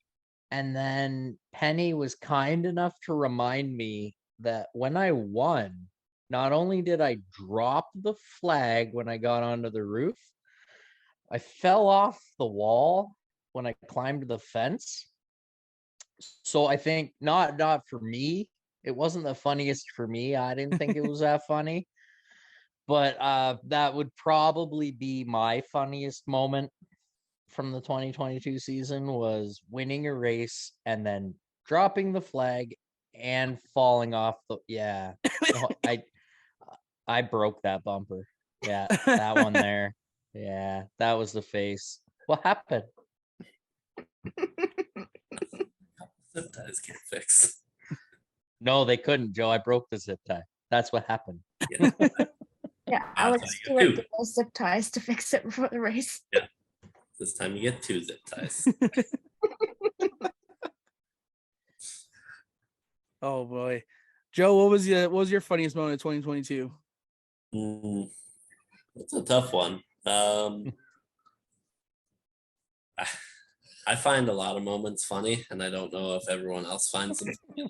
And then Penny was kind enough to remind me that when I won, not only did I drop the flag when I got onto the roof, I fell off the wall when I climbed the fence. So I think not for me. It wasn't the funniest for me. I didn't think it was that funny. But that would probably be my funniest moment from the 2022 season, was winning a race and then dropping the flag and falling off the I broke that bumper. Yeah, that one there. Yeah, that was the face. What happened? Zip ties can't fix. No, they couldn't, Joe. I broke the zip tie. That's what happened. Yeah. Yeah, Alex Stewart did those zip ties to fix it before the race. Yeah. This time you get 2 zip ties. Oh boy, Joe, what was your funniest moment of 2022? That's a tough one. I find a lot of moments funny, and I don't know if everyone else finds them funny.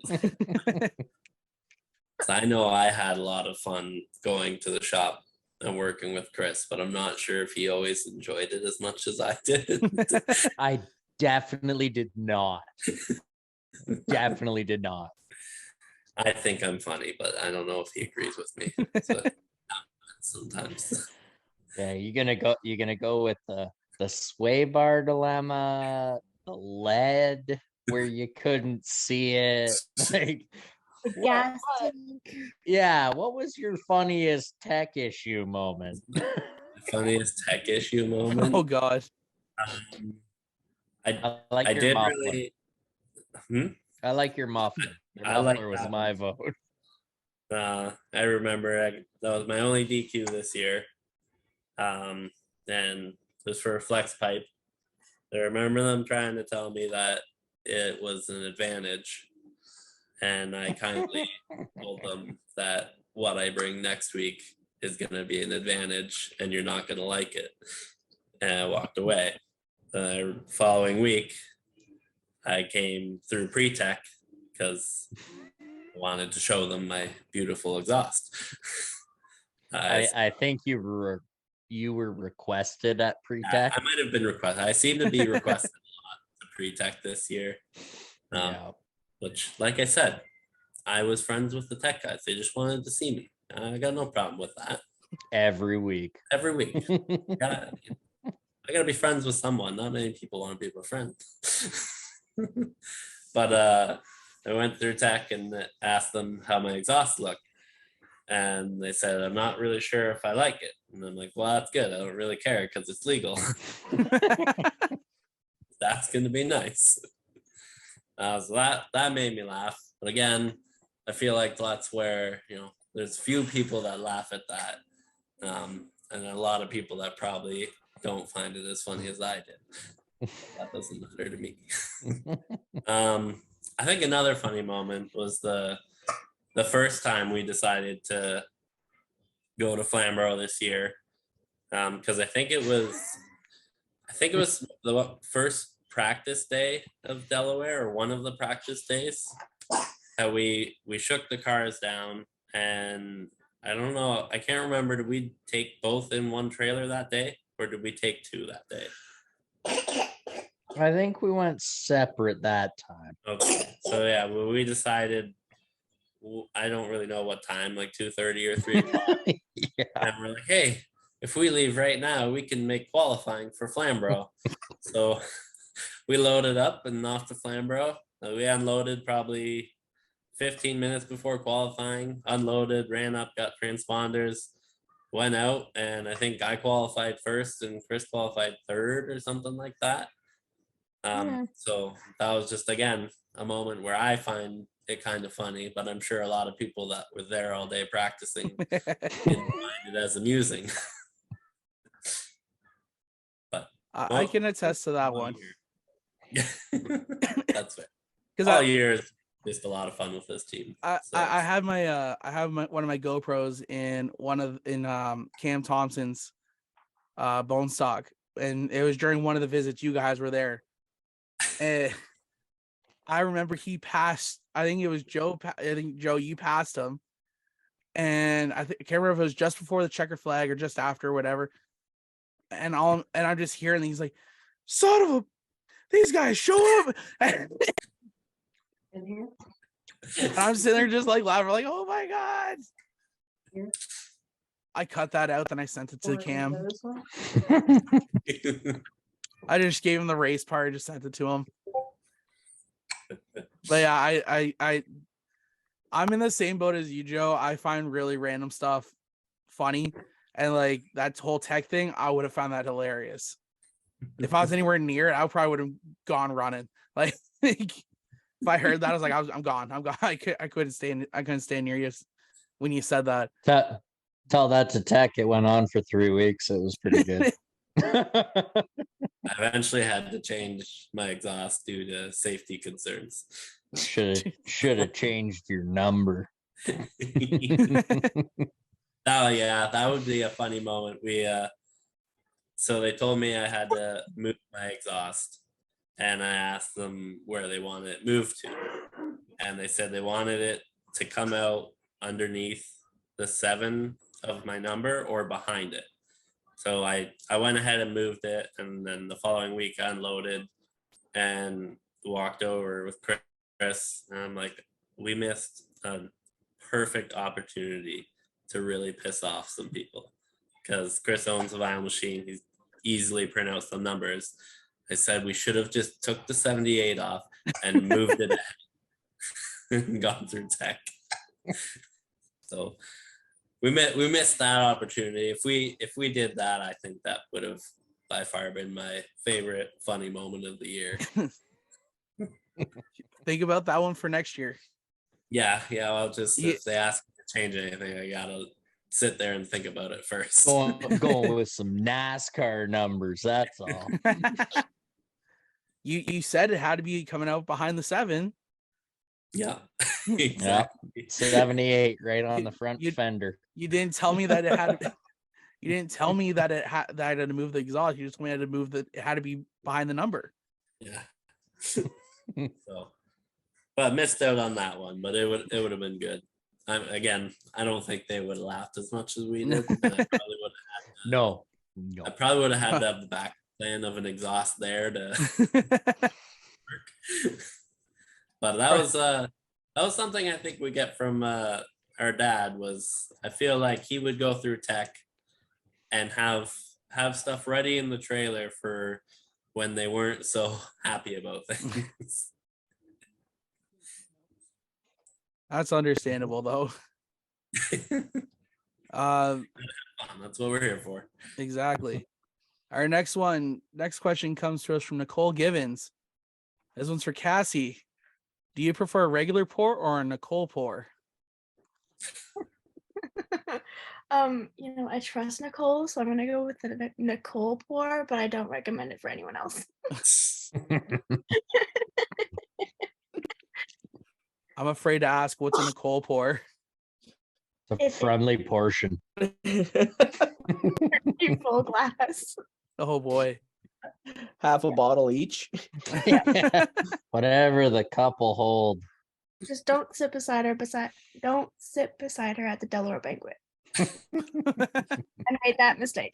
So I know I had a lot of fun going to the shop and working with Chris, but I'm not sure if he always enjoyed it as much as I did. I definitely did not. Definitely did not. I think I'm funny, but I don't know if he agrees with me. So, sometimes. Yeah, you're gonna go with the sway bar dilemma, the lead where you couldn't see it. Like The gas tank. Yeah, what was your funniest tech issue moment? Funniest tech issue moment. Oh god. Um, I I like I your did muffler. really. Hmm? I like your muffler. Your I like muffler was that my one. vote. I remember that was my only DQ this year. And it was for a flex pipe. I remember them trying to tell me that it was an advantage, and I kindly told them that what I bring next week is going to be an advantage, and you're not going to like it. And I walked away. The following week, I came through pre-tech because I wanted to show them my beautiful exhaust. I think you were requested at pre-tech. I might have been requested. I seem to be requested a lot to pre-tech this year. Yeah. Which, like I said, I was friends with the tech guys. They just wanted to see me. I got no problem with that. Every week. Every week. I gotta be friends with someone. Not many people want to be my friend. But I went through tech and asked them how my exhaust looked. And they said, I'm not really sure if I like it. And I'm like, well, that's good. I don't really care because it's legal. That's going to be nice. So that made me laugh. But again, I feel like that's where, there's few people that laugh at that. And a lot of people that probably don't find it as funny as I did. That doesn't matter to me. I think another funny moment was the first time we decided to go to Flamborough this year, because I think it was the first practice day of Delaware, or one of the practice days, that we shook the cars down, and I don't know, I can't remember, did we take both in one trailer that day, or did we take two that day? I think we went separate that time. Okay, so yeah, well, we decided, I don't really know what time, like 2:30 or 3 o'clock. Yeah. And we're like, hey, if we leave right now, we can make qualifying for Flamborough. So we loaded up and off to Flamborough. We unloaded probably 15 minutes before qualifying, unloaded, ran up, got transponders, went out, and I think I qualified first and Chris qualified third or something like that. So that was just, again, a moment where I find it kind of funny, but I'm sure a lot of people that were there all day practicing didn't find it as amusing. But I can attest to that one. That's fair. Because all year is just a lot of fun with this team. I have one of my GoPros in Cam Thompson's bone stock, and it was during one of the visits you guys were there. And I remember he passed, I think it was Joe. I think Joe, you passed him. And I can't remember if it was just before the checker flag or just after, or whatever. And I'm just hearing these like, son of a, these guys show up. And I'm sitting there just like laughing, like, oh my God. I cut that out, then I sent it to Cam. I just gave him the race part, just sent it to him. But yeah, I'm in the same boat as you, Joe. I find really random stuff funny, and like that whole tech thing, I would have found that hilarious. If I was anywhere near it, I probably would have gone running. Like if I heard that, I was like, I'm gone. I couldn't stay near you when you said that. Tell that to tech. It went on for 3 weeks. It was pretty good. I eventually had to change my exhaust due to safety concerns. Should have changed your number. Oh yeah, that would be a funny moment. So they told me I had to move my exhaust, and I asked them where they wanted it moved to, and they said they wanted it to come out underneath the 7 of my number or behind it. So I went ahead and moved it, and then the following week I unloaded and walked over with Chris, and I'm like, we missed a perfect opportunity to really piss off some people, because Chris owns a vinyl machine. He's easily print out some numbers. I said we should have just took the 78 off and moved it ahead. gone through tech. So we missed that opportunity. If we did that, I think that would have by far been my favorite funny moment of the year. Think about that one for next year. Yeah. I'll just Yeah. if they ask me to change anything, I gotta sit there and think about it first. Going with some NASCAR numbers. That's all. You said it had to be coming out behind the 7. Yeah. Yeah, Exactly. 78 right on the front fender. You didn't tell me that it had to. You didn't tell me that that I had to move the exhaust. You just told me I had to move it had to be behind the number. Yeah. So, but missed out on that one. But it would have been good. I don't think they would have laughed as much as we did. And I probably would have had No. I probably would have had to have the back plan of an exhaust there to work. But that was something I think we get from our dad. Was I feel like he would go through tech and have stuff ready in the trailer for when they weren't so happy about things. That's understandable, though. That's what we're here for. Exactly. Our next question comes to us from Nicole Givens. This one's for Kassy. Do you prefer a regular pour or a Nicole pour? I trust Nicole, so I'm gonna go with the Nicole pour, but I don't recommend it for anyone else. I'm afraid to ask what's a Nicole pour. It's a friendly portion. Full glass. Oh boy. Half a bottle each. Whatever the couple hold. Just don't sit beside her at the Delaware banquet. I made that mistake.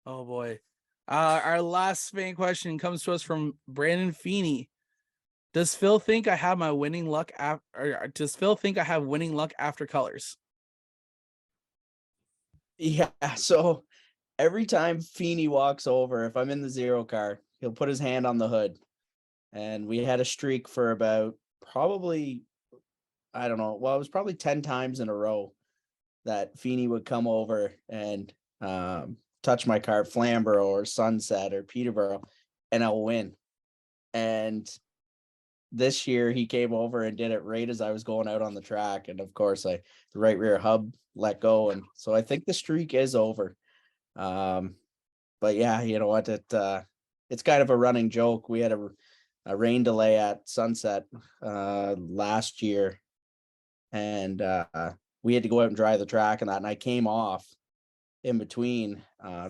Oh boy. Our last main question comes to us from Brandon Feeney. Does Phil think I have winning luck after colors? Yeah, so every time Feeney walks over, if I'm in the 0 car, he'll put his hand on the hood. And we had a streak for about probably, I don't know, well, it was probably 10 times in a row that Feeney would come over and touch my car, Flamborough or Sunset or Peterborough, and I'll win. And this year he came over and did it right as I was going out on the track. And of course, the right rear hub let go. And so I think the streak is over. But yeah, you know what? It's kind of a running joke. We had a rain delay at Sunset last year, and we had to go out and dry the track and that. And I came off in between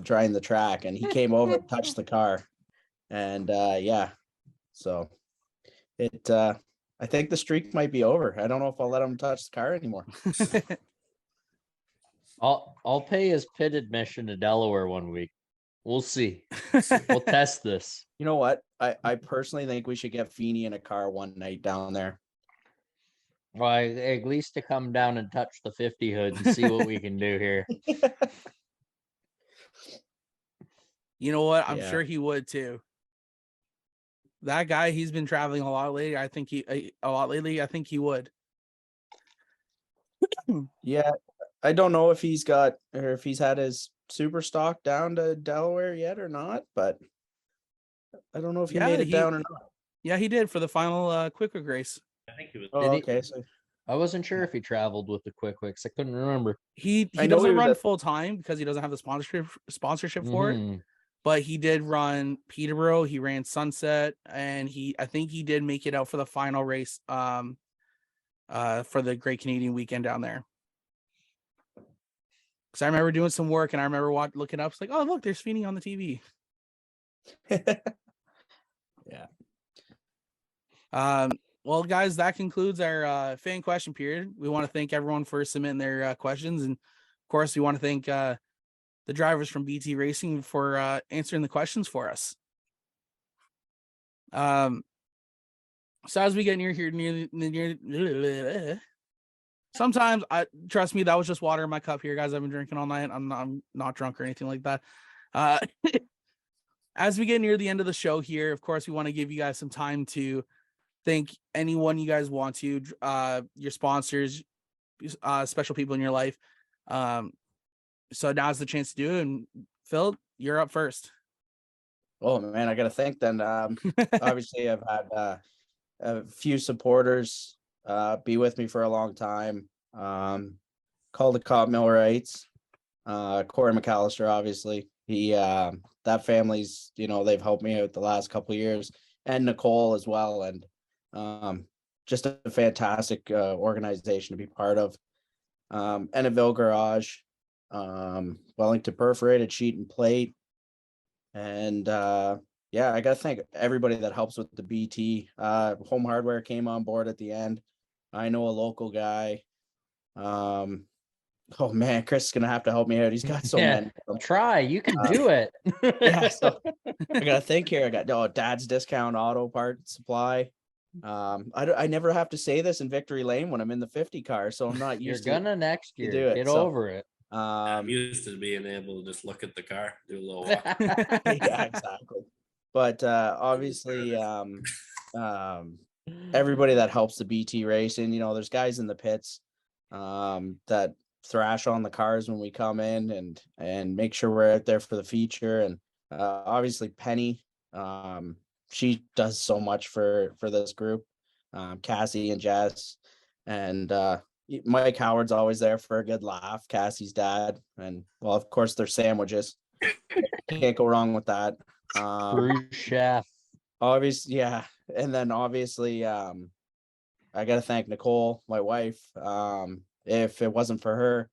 drying the track, and he came over and touched the car. And yeah, so I think the streak might be over. I don't know if I'll let him touch the car anymore. I'll pay his pit admission to Delaware one week. We'll see. We'll test this. You know what? I personally think we should get Feeney in a car one night down there. Well, at least to come down and touch the 50 hood and see what we can do here. You know what? I'm Yeah. sure he would too. That guy, he's been traveling a lot lately. I think he would. Yeah, I don't know if he's got or if he's had his super stock down to Delaware yet or not, but I don't know if he made it down or not. Yeah, he did for the final Quick race. I think he was. Oh, okay. So I wasn't sure if he traveled with the Quick Wicks. I couldn't remember. He I know doesn't he was run at- full time because he doesn't have the sponsorship for it. Mhm. But he did run Peterborough. He ran Sunset, and I think he did make it out for the final race for the Great Canadian Weekend down there. Because I remember doing some work, and I remember looking up. It's like, oh look, there's Feeney on the TV. Yeah. Well, guys, that concludes our fan question period. We want to thank everyone for submitting their questions, and of course, we want to thank the drivers from BT Racing for answering the questions for us. So as we get near, sometimes trust me, that was just water in my cup here, guys. I've been drinking all night. I'm not drunk or anything like that. As we get near the end of the show here, of course, we want to give you guys some time to thank anyone you guys want to, your sponsors, special people in your life. So now's the chance to do it. And Phil, you're up first. Oh man, I gotta think then. Obviously I've had a few supporters be with me for a long time. Caldecott Millwrights, Corey McAllister, obviously. He that family's, they've helped me out the last couple of years, and Nicole as well. And just a fantastic organization to be part of. Annaville Garage, Wellington Perforated Sheet and Plate. And yeah, I gotta thank everybody that helps with the BT. Home Hardware came on board at the end. I know a local guy. Oh man, Chris is gonna have to help me out. He's got so many. Try, you can do it. Yeah, so I gotta think here. I got Dad's Discount Auto Part Supply. I never have to say this in Victory Lane when I'm in the 50 car, so I'm not You're used gonna next year. do it, Get so, over it. I'm used to being able to just look at the car, do a little walk. yeah, exactly. But obviously, everybody that helps the BT racing, there's guys in the pits that thrash on the cars when we come in and make sure we're out there for the feature. And obviously Penny, she does so much for this group. Kassy and Jess, and Mike Howard's always there for a good laugh. Cassie's dad, and well, of course, their sandwiches. Can't go wrong with that. Cruise chef. Obviously, yeah, and then obviously, I gotta thank Nicole, my wife. If it wasn't for her,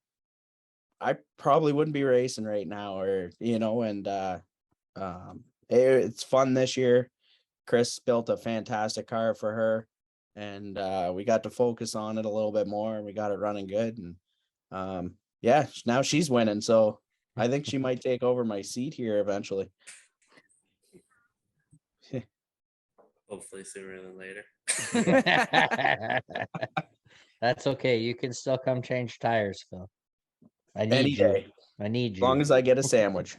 I probably wouldn't be racing right now, or and it's fun this year. Chris built a fantastic car for her, and we got to focus on it a little bit more, and we got it running good. And yeah, now she's winning, so I think she might take over my seat here eventually. Hopefully sooner than later. That's okay. You can still come change tires, Phil. I need Any you. day, I need as you. long as I get a sandwich.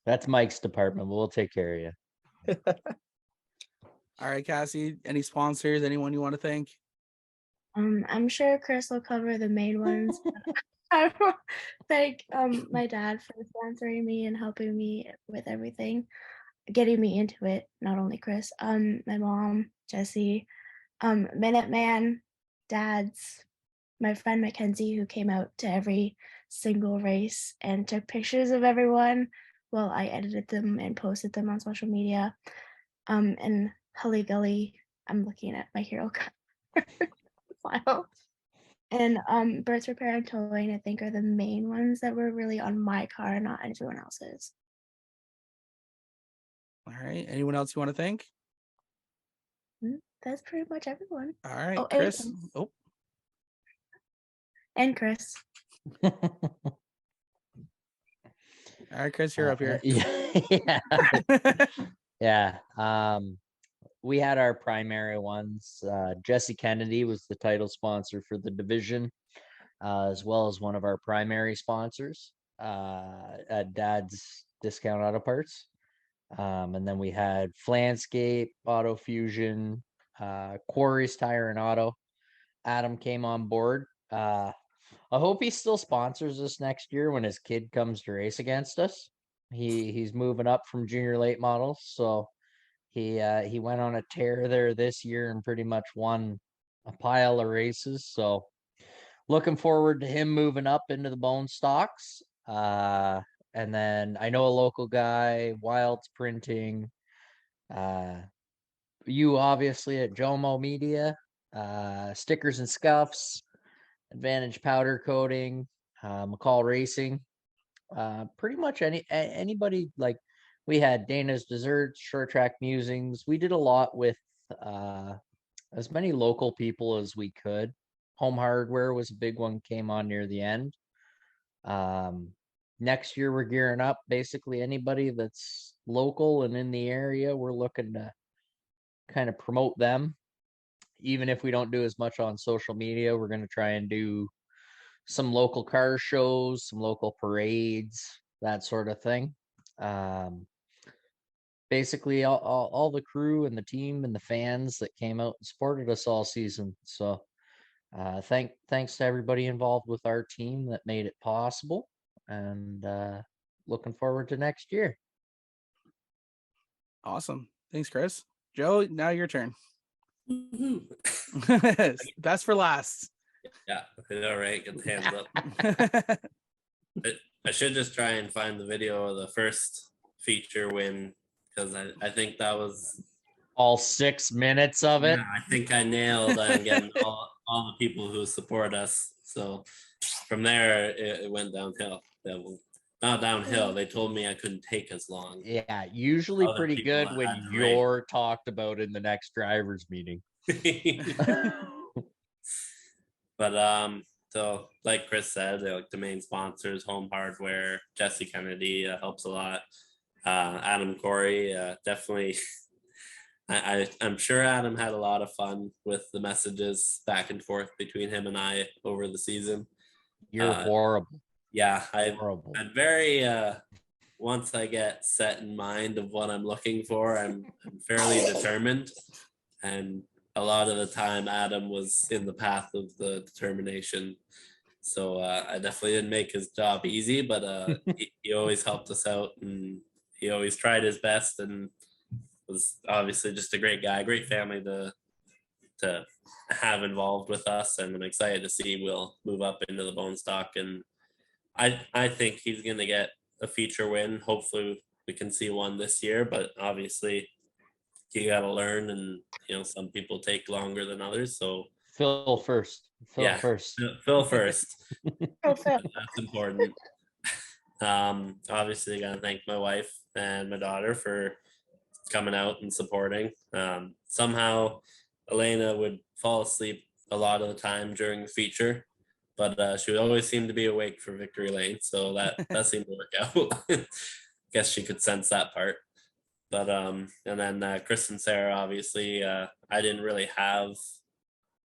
That's Mike's department. We'll take care of you. All right, Kassy, any sponsors, anyone you want to thank? I'm sure Chris will cover the main ones. I want to thank my dad for sponsoring me and helping me with everything, getting me into it. Not only Chris, my mom, Jesse, Minuteman, Dad's, my friend Mackenzie, who came out to every single race and took pictures of everyone while I edited them and posted them on social media. And Hully Gully, I'm looking at my hero file. And birth repair and towing, I think, are the main ones that were really on my car, not anyone else's. All right. Anyone else you want to thank? That's pretty much everyone. All right, Oh, Chris. And Chris. All right, Chris, you're up here. Yeah. We had our primary ones. Jesse Kennedy was the title sponsor for the division, as well as one of our primary sponsors at Dad's Discount Auto Parts. And then we had Flanscape, Auto Fusion, Quarries Tire and Auto. Adam came on board. I hope he still sponsors us next year when his kid comes to race against us. He's moving up from junior late models, so he went on a tear there this year and pretty much won a pile of races. So looking forward to him moving up into the bone stocks. And then I know a local guy, Wilds Printing, you obviously at JoMo Media, Stickers and Scuffs, Advantage Powder Coating, McCall Racing, pretty much anybody. Like we had Dana's Desserts, Short Track Musings. We did a lot with as many local people as we could. Home Hardware was a big one, came on near the end. Next year we're gearing up. Basically anybody that's local and in the area, we're looking to kind of promote them. Even if we don't do as much on social media, we're going to try and do some local car shows, some local parades, that sort of thing. basically all the crew and the team and the fans that came out and supported us all season. So thanks to everybody involved with our team that made it possible, and looking forward to next year. Awesome. Thanks, Chris. Joe, now your turn. Woohoo. Best for last. Yeah, I know, right? Get the hands up. I should just try and find the video of the first feature win, because I think that was All 6 minutes of it. Yeah, I think I nailed on getting all the people who support us. So from there, it went downhill. Not downhill. They told me I couldn't take as long. Yeah, usually Other pretty people good had when to rate. you're talked about in the next drivers meeting. But so like Chris said, like the main sponsors, Home Hardware, Jesse Kennedy helps a lot. Adam Corey definitely. I'm sure Adam had a lot of fun with the messages back and forth between him and I over the season. You're horrible. Yeah, Horrible. I'm very once I get set in mind of what I'm looking for, I'm fairly determined, and a lot of the time Adam was in the path of the determination. So I definitely didn't make his job easy, but he always helped us out, and he always tried his best, and was obviously just a great guy, great family to have involved with us, and I'm excited to see Will move up into the bone stock, and I think he's gonna get a feature win. Hopefully we can see one this year, but obviously you gotta learn, and some people take longer than others. So Phil first. Phil first. Phil first. Oh, Phil. That's important. Obviously I gotta thank my wife and my daughter for coming out and supporting. Somehow Elena would fall asleep a lot of the time during the feature, but she would always seem to be awake for Victory Lane, so that seemed to work out. Guess she could sense that part. But and then Chris and Sarah, obviously, I didn't really have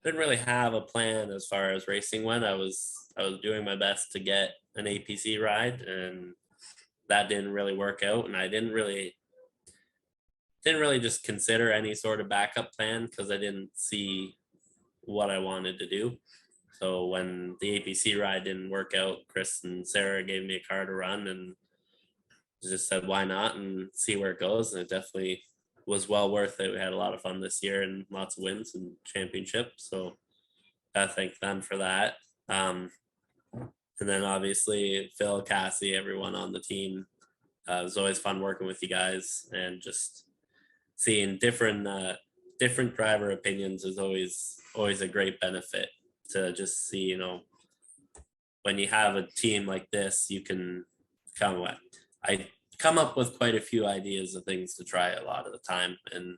a plan as far as racing went. I was doing my best to get an APC ride, and that didn't really work out, and I didn't really just consider any sort of backup plan because I didn't see what I wanted to do. So when the APC ride didn't work out, Chris and Sarah gave me a car to run, and just said, why not, and see where it goes. And it definitely was well worth it. We had a lot of fun this year and lots of wins and championships. So I thank them for that. And then obviously Phil, Kassy, everyone on the team. It was always fun working with you guys, and just seeing different driver opinions is always a great benefit to just see, when you have a team like this, you can I come up with quite a few ideas of things to try a lot of the time. And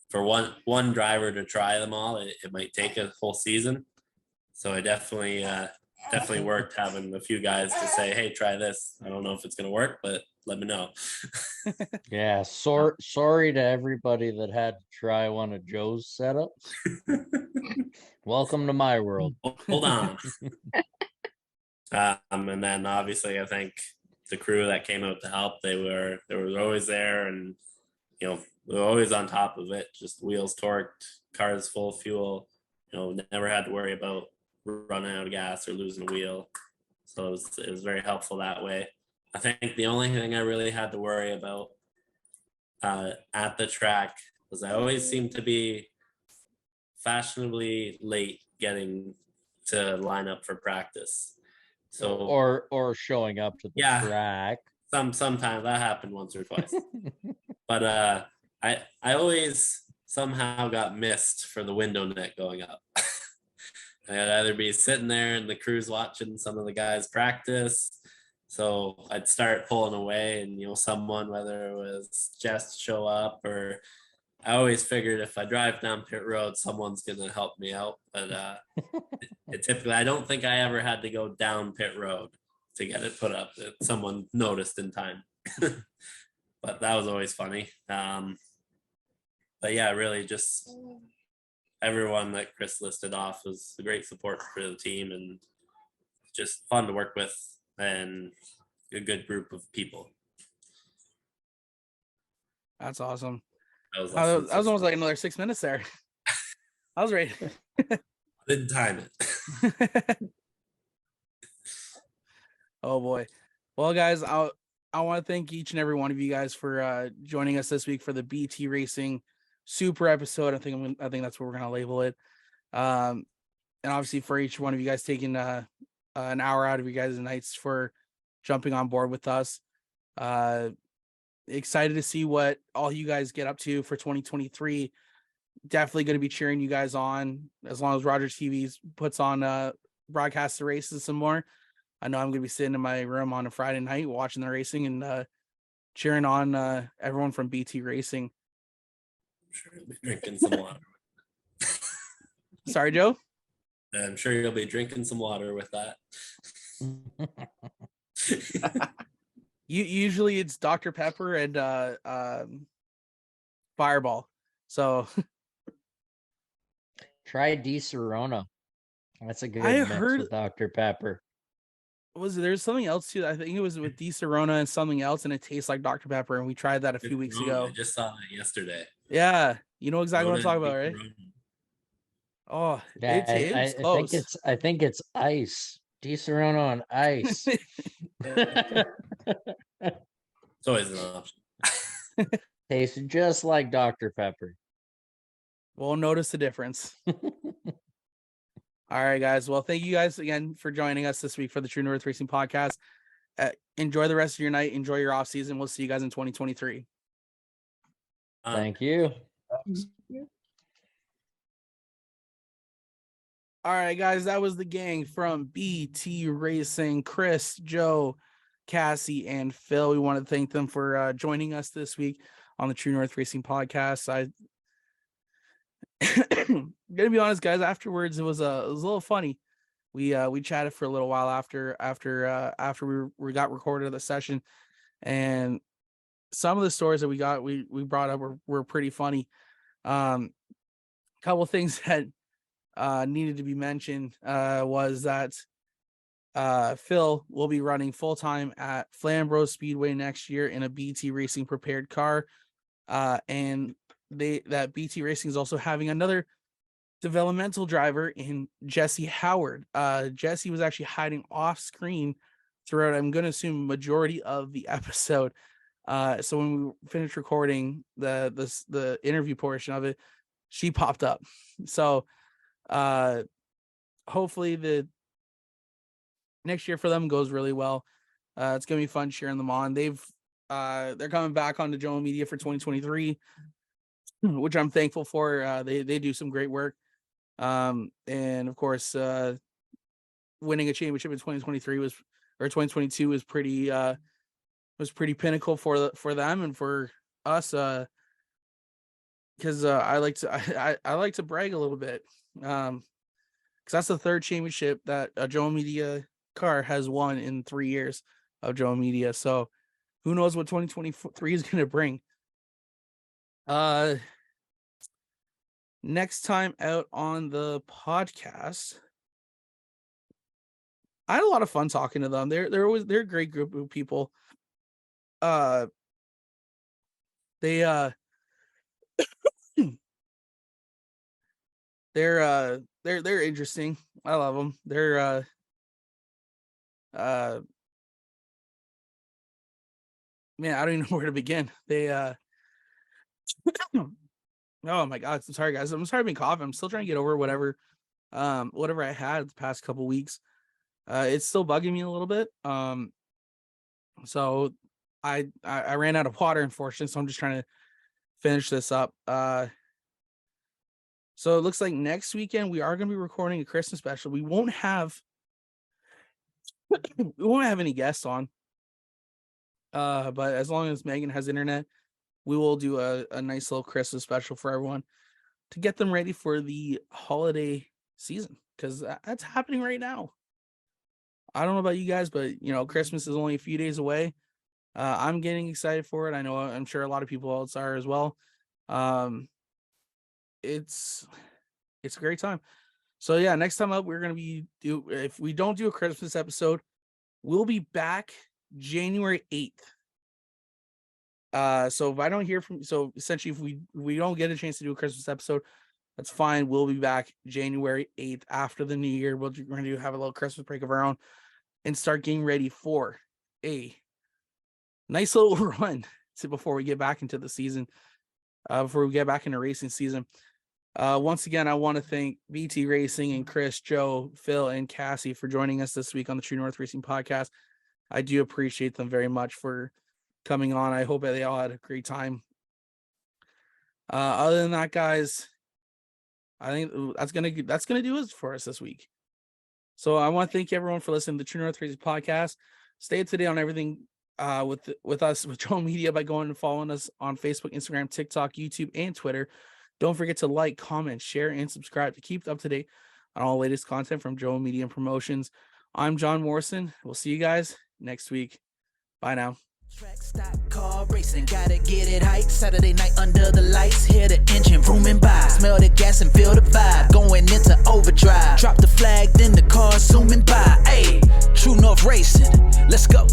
for one driver to try them all, it might take a whole season. So I definitely worked having a few guys to say, hey, try this. I don't know if it's going to work, but let me know. Yeah, sorry to everybody that had to try one of Joe's setups. Welcome to my world. Hold on. And then obviously I think the crew that came out to help, they were always there, and we were always on top of it. Just wheels torqued, cars full of fuel. Never had to worry about running out of gas or losing a wheel. So it was very helpful that way. I think the only thing I really had to worry about at the track was I always seemed to be fashionably late getting to line up for practice. So or showing up to the track. Sometimes that happened once or twice. But I always somehow got missed for the window net going up. I'd either be sitting there and the crew's watching some of the guys practice. So I'd start pulling away, and someone, whether it was Jess, show up, or I always figured if I drive down pit road, someone's gonna help me out. But typically, I don't think I ever had to go down pit road to get it put up. Someone noticed in time. But that was always funny. But yeah, really just everyone that Chris listed off was a great support for the team, and just fun to work with, and a good group of people. That's awesome. That was, I less was, than I was 6 almost like minutes. another 6 minutes there. I was ready. I didn't time it. Oh boy. Well, guys, I want to thank each and every one of you guys for joining us this week for the BT Racing Super episode. I think that's what we're gonna label it. And obviously for each one of you guys taking an hour out of your guys' nights for jumping on board with us. Excited to see what all you guys get up to for 2023. Definitely going to be cheering you guys on as long as Rogers TV puts on broadcast the races some more. I know I'm going to be sitting in my room on a Friday night watching the racing and cheering on everyone from BT Racing. I'm sure you'll be drinking some water. Sorry, Joe. I'm sure you'll be drinking some water with that. Usually it's Dr. Pepper and Fireball. So Try Di Serrano. That's a good I mix heard with Dr. Pepper. there's something else too. I think it was with Di Serrano and something else, and it tastes like Dr. Pepper, and we tried that a few weeks ago. I just saw it yesterday. Yeah, you know exactly what I'm talking Corona about, and right? Corona. Oh, Yeah, it was close. I think it's ice. Di Serrano on ice. It's always an option. Tastes just like Dr. Pepper. We'll notice the difference. All right, guys. Well, thank you guys again for joining us this week for the True North Racing Podcast. Enjoy the rest of your night. Enjoy your off season. We'll see you guys in 2023. Thank you. All right, guys. That was the gang from BT Racing. Chris, Joe, Kassy, and Phil. We want to thank them for joining us this week on the True North Racing Podcast. Gonna be honest, guys. Afterwards, it was a little funny. We chatted for a little while after we got recorded the session, and some of the stories that we brought up were pretty funny. Couple things that needed to be mentioned was that Phil will be running full time at Delaware Speedway next year in a BT Racing prepared car, and that BT Racing is also having another developmental driver in Kassy Howards. Jesse was actually hiding off screen throughout, I'm going to assume, majority of the episode. So when we finished recording the interview portion of it, she popped up. So hopefully the next year for them goes really well. It's gonna be fun cheering them on. They're coming back onto JoMo Media for 2023, which I'm thankful for. They do some great work. And of course, winning a championship in 2022 was pretty pinnacle for them and for us. Because I like to brag a little bit. Because that's the third championship that a JoMo Media car has won in 3 years of JoMo Media. So who knows what 2023 is going to bring. Next time out on the podcast, I had a lot of fun talking to them. They're a great group of people. They're interesting. I love them. They're man, I don't even know where to begin. They oh my god, I'm sorry guys. I'm sorry I've been coughing. I'm still trying to get over whatever I had the past couple weeks. It's still bugging me a little bit. So I ran out of water, unfortunately, so I'm just trying to finish this up. So it looks like next weekend we are going to be recording a Christmas special. We won't have any guests on. But as long as Megan has internet, we will do a nice little Christmas special for everyone to get them ready for the holiday season, because that's happening right now. I don't know about you guys, but Christmas is only a few days away. I'm getting excited for it. I'm sure a lot of people else are as well. It's a great time. So yeah, next time up, we're going to if we don't do a Christmas episode, we'll be back January 8th. So if I don't hear from, so essentially, if we don't get a chance to do a Christmas episode, that's fine. We'll be back January 8th after the new year. We're going to have a little Christmas break of our own and start getting ready for a nice little run before we get back into the season, before we get back into racing season. Once again, I want to thank BT Racing and Chris, Joe, Phil, and Kassy for joining us this week on the True North Racing Podcast. I do appreciate them very much for coming on. I hope they all had a great time. Other than that, guys, I think that's gonna do it for us this week. So I want to thank everyone for listening to the True North Racing Podcast. Stay up to date on everything with us with JoMo Media by going and following us on Facebook, Instagram, TikTok, YouTube, and Twitter. Don't forget to like, comment, share, and subscribe to keep up to date on all the latest content from JoMo Media and Promotions. I'm John Morrison. We'll see you guys next week. Bye now. Track stock car racing, gotta get it hype. Saturday night under the lights, hear the engine rooming by. Smell the gas and feel the vibe, going into overdrive. Drop the flag, then the car zooming by. Hey, True North Racing, let's go.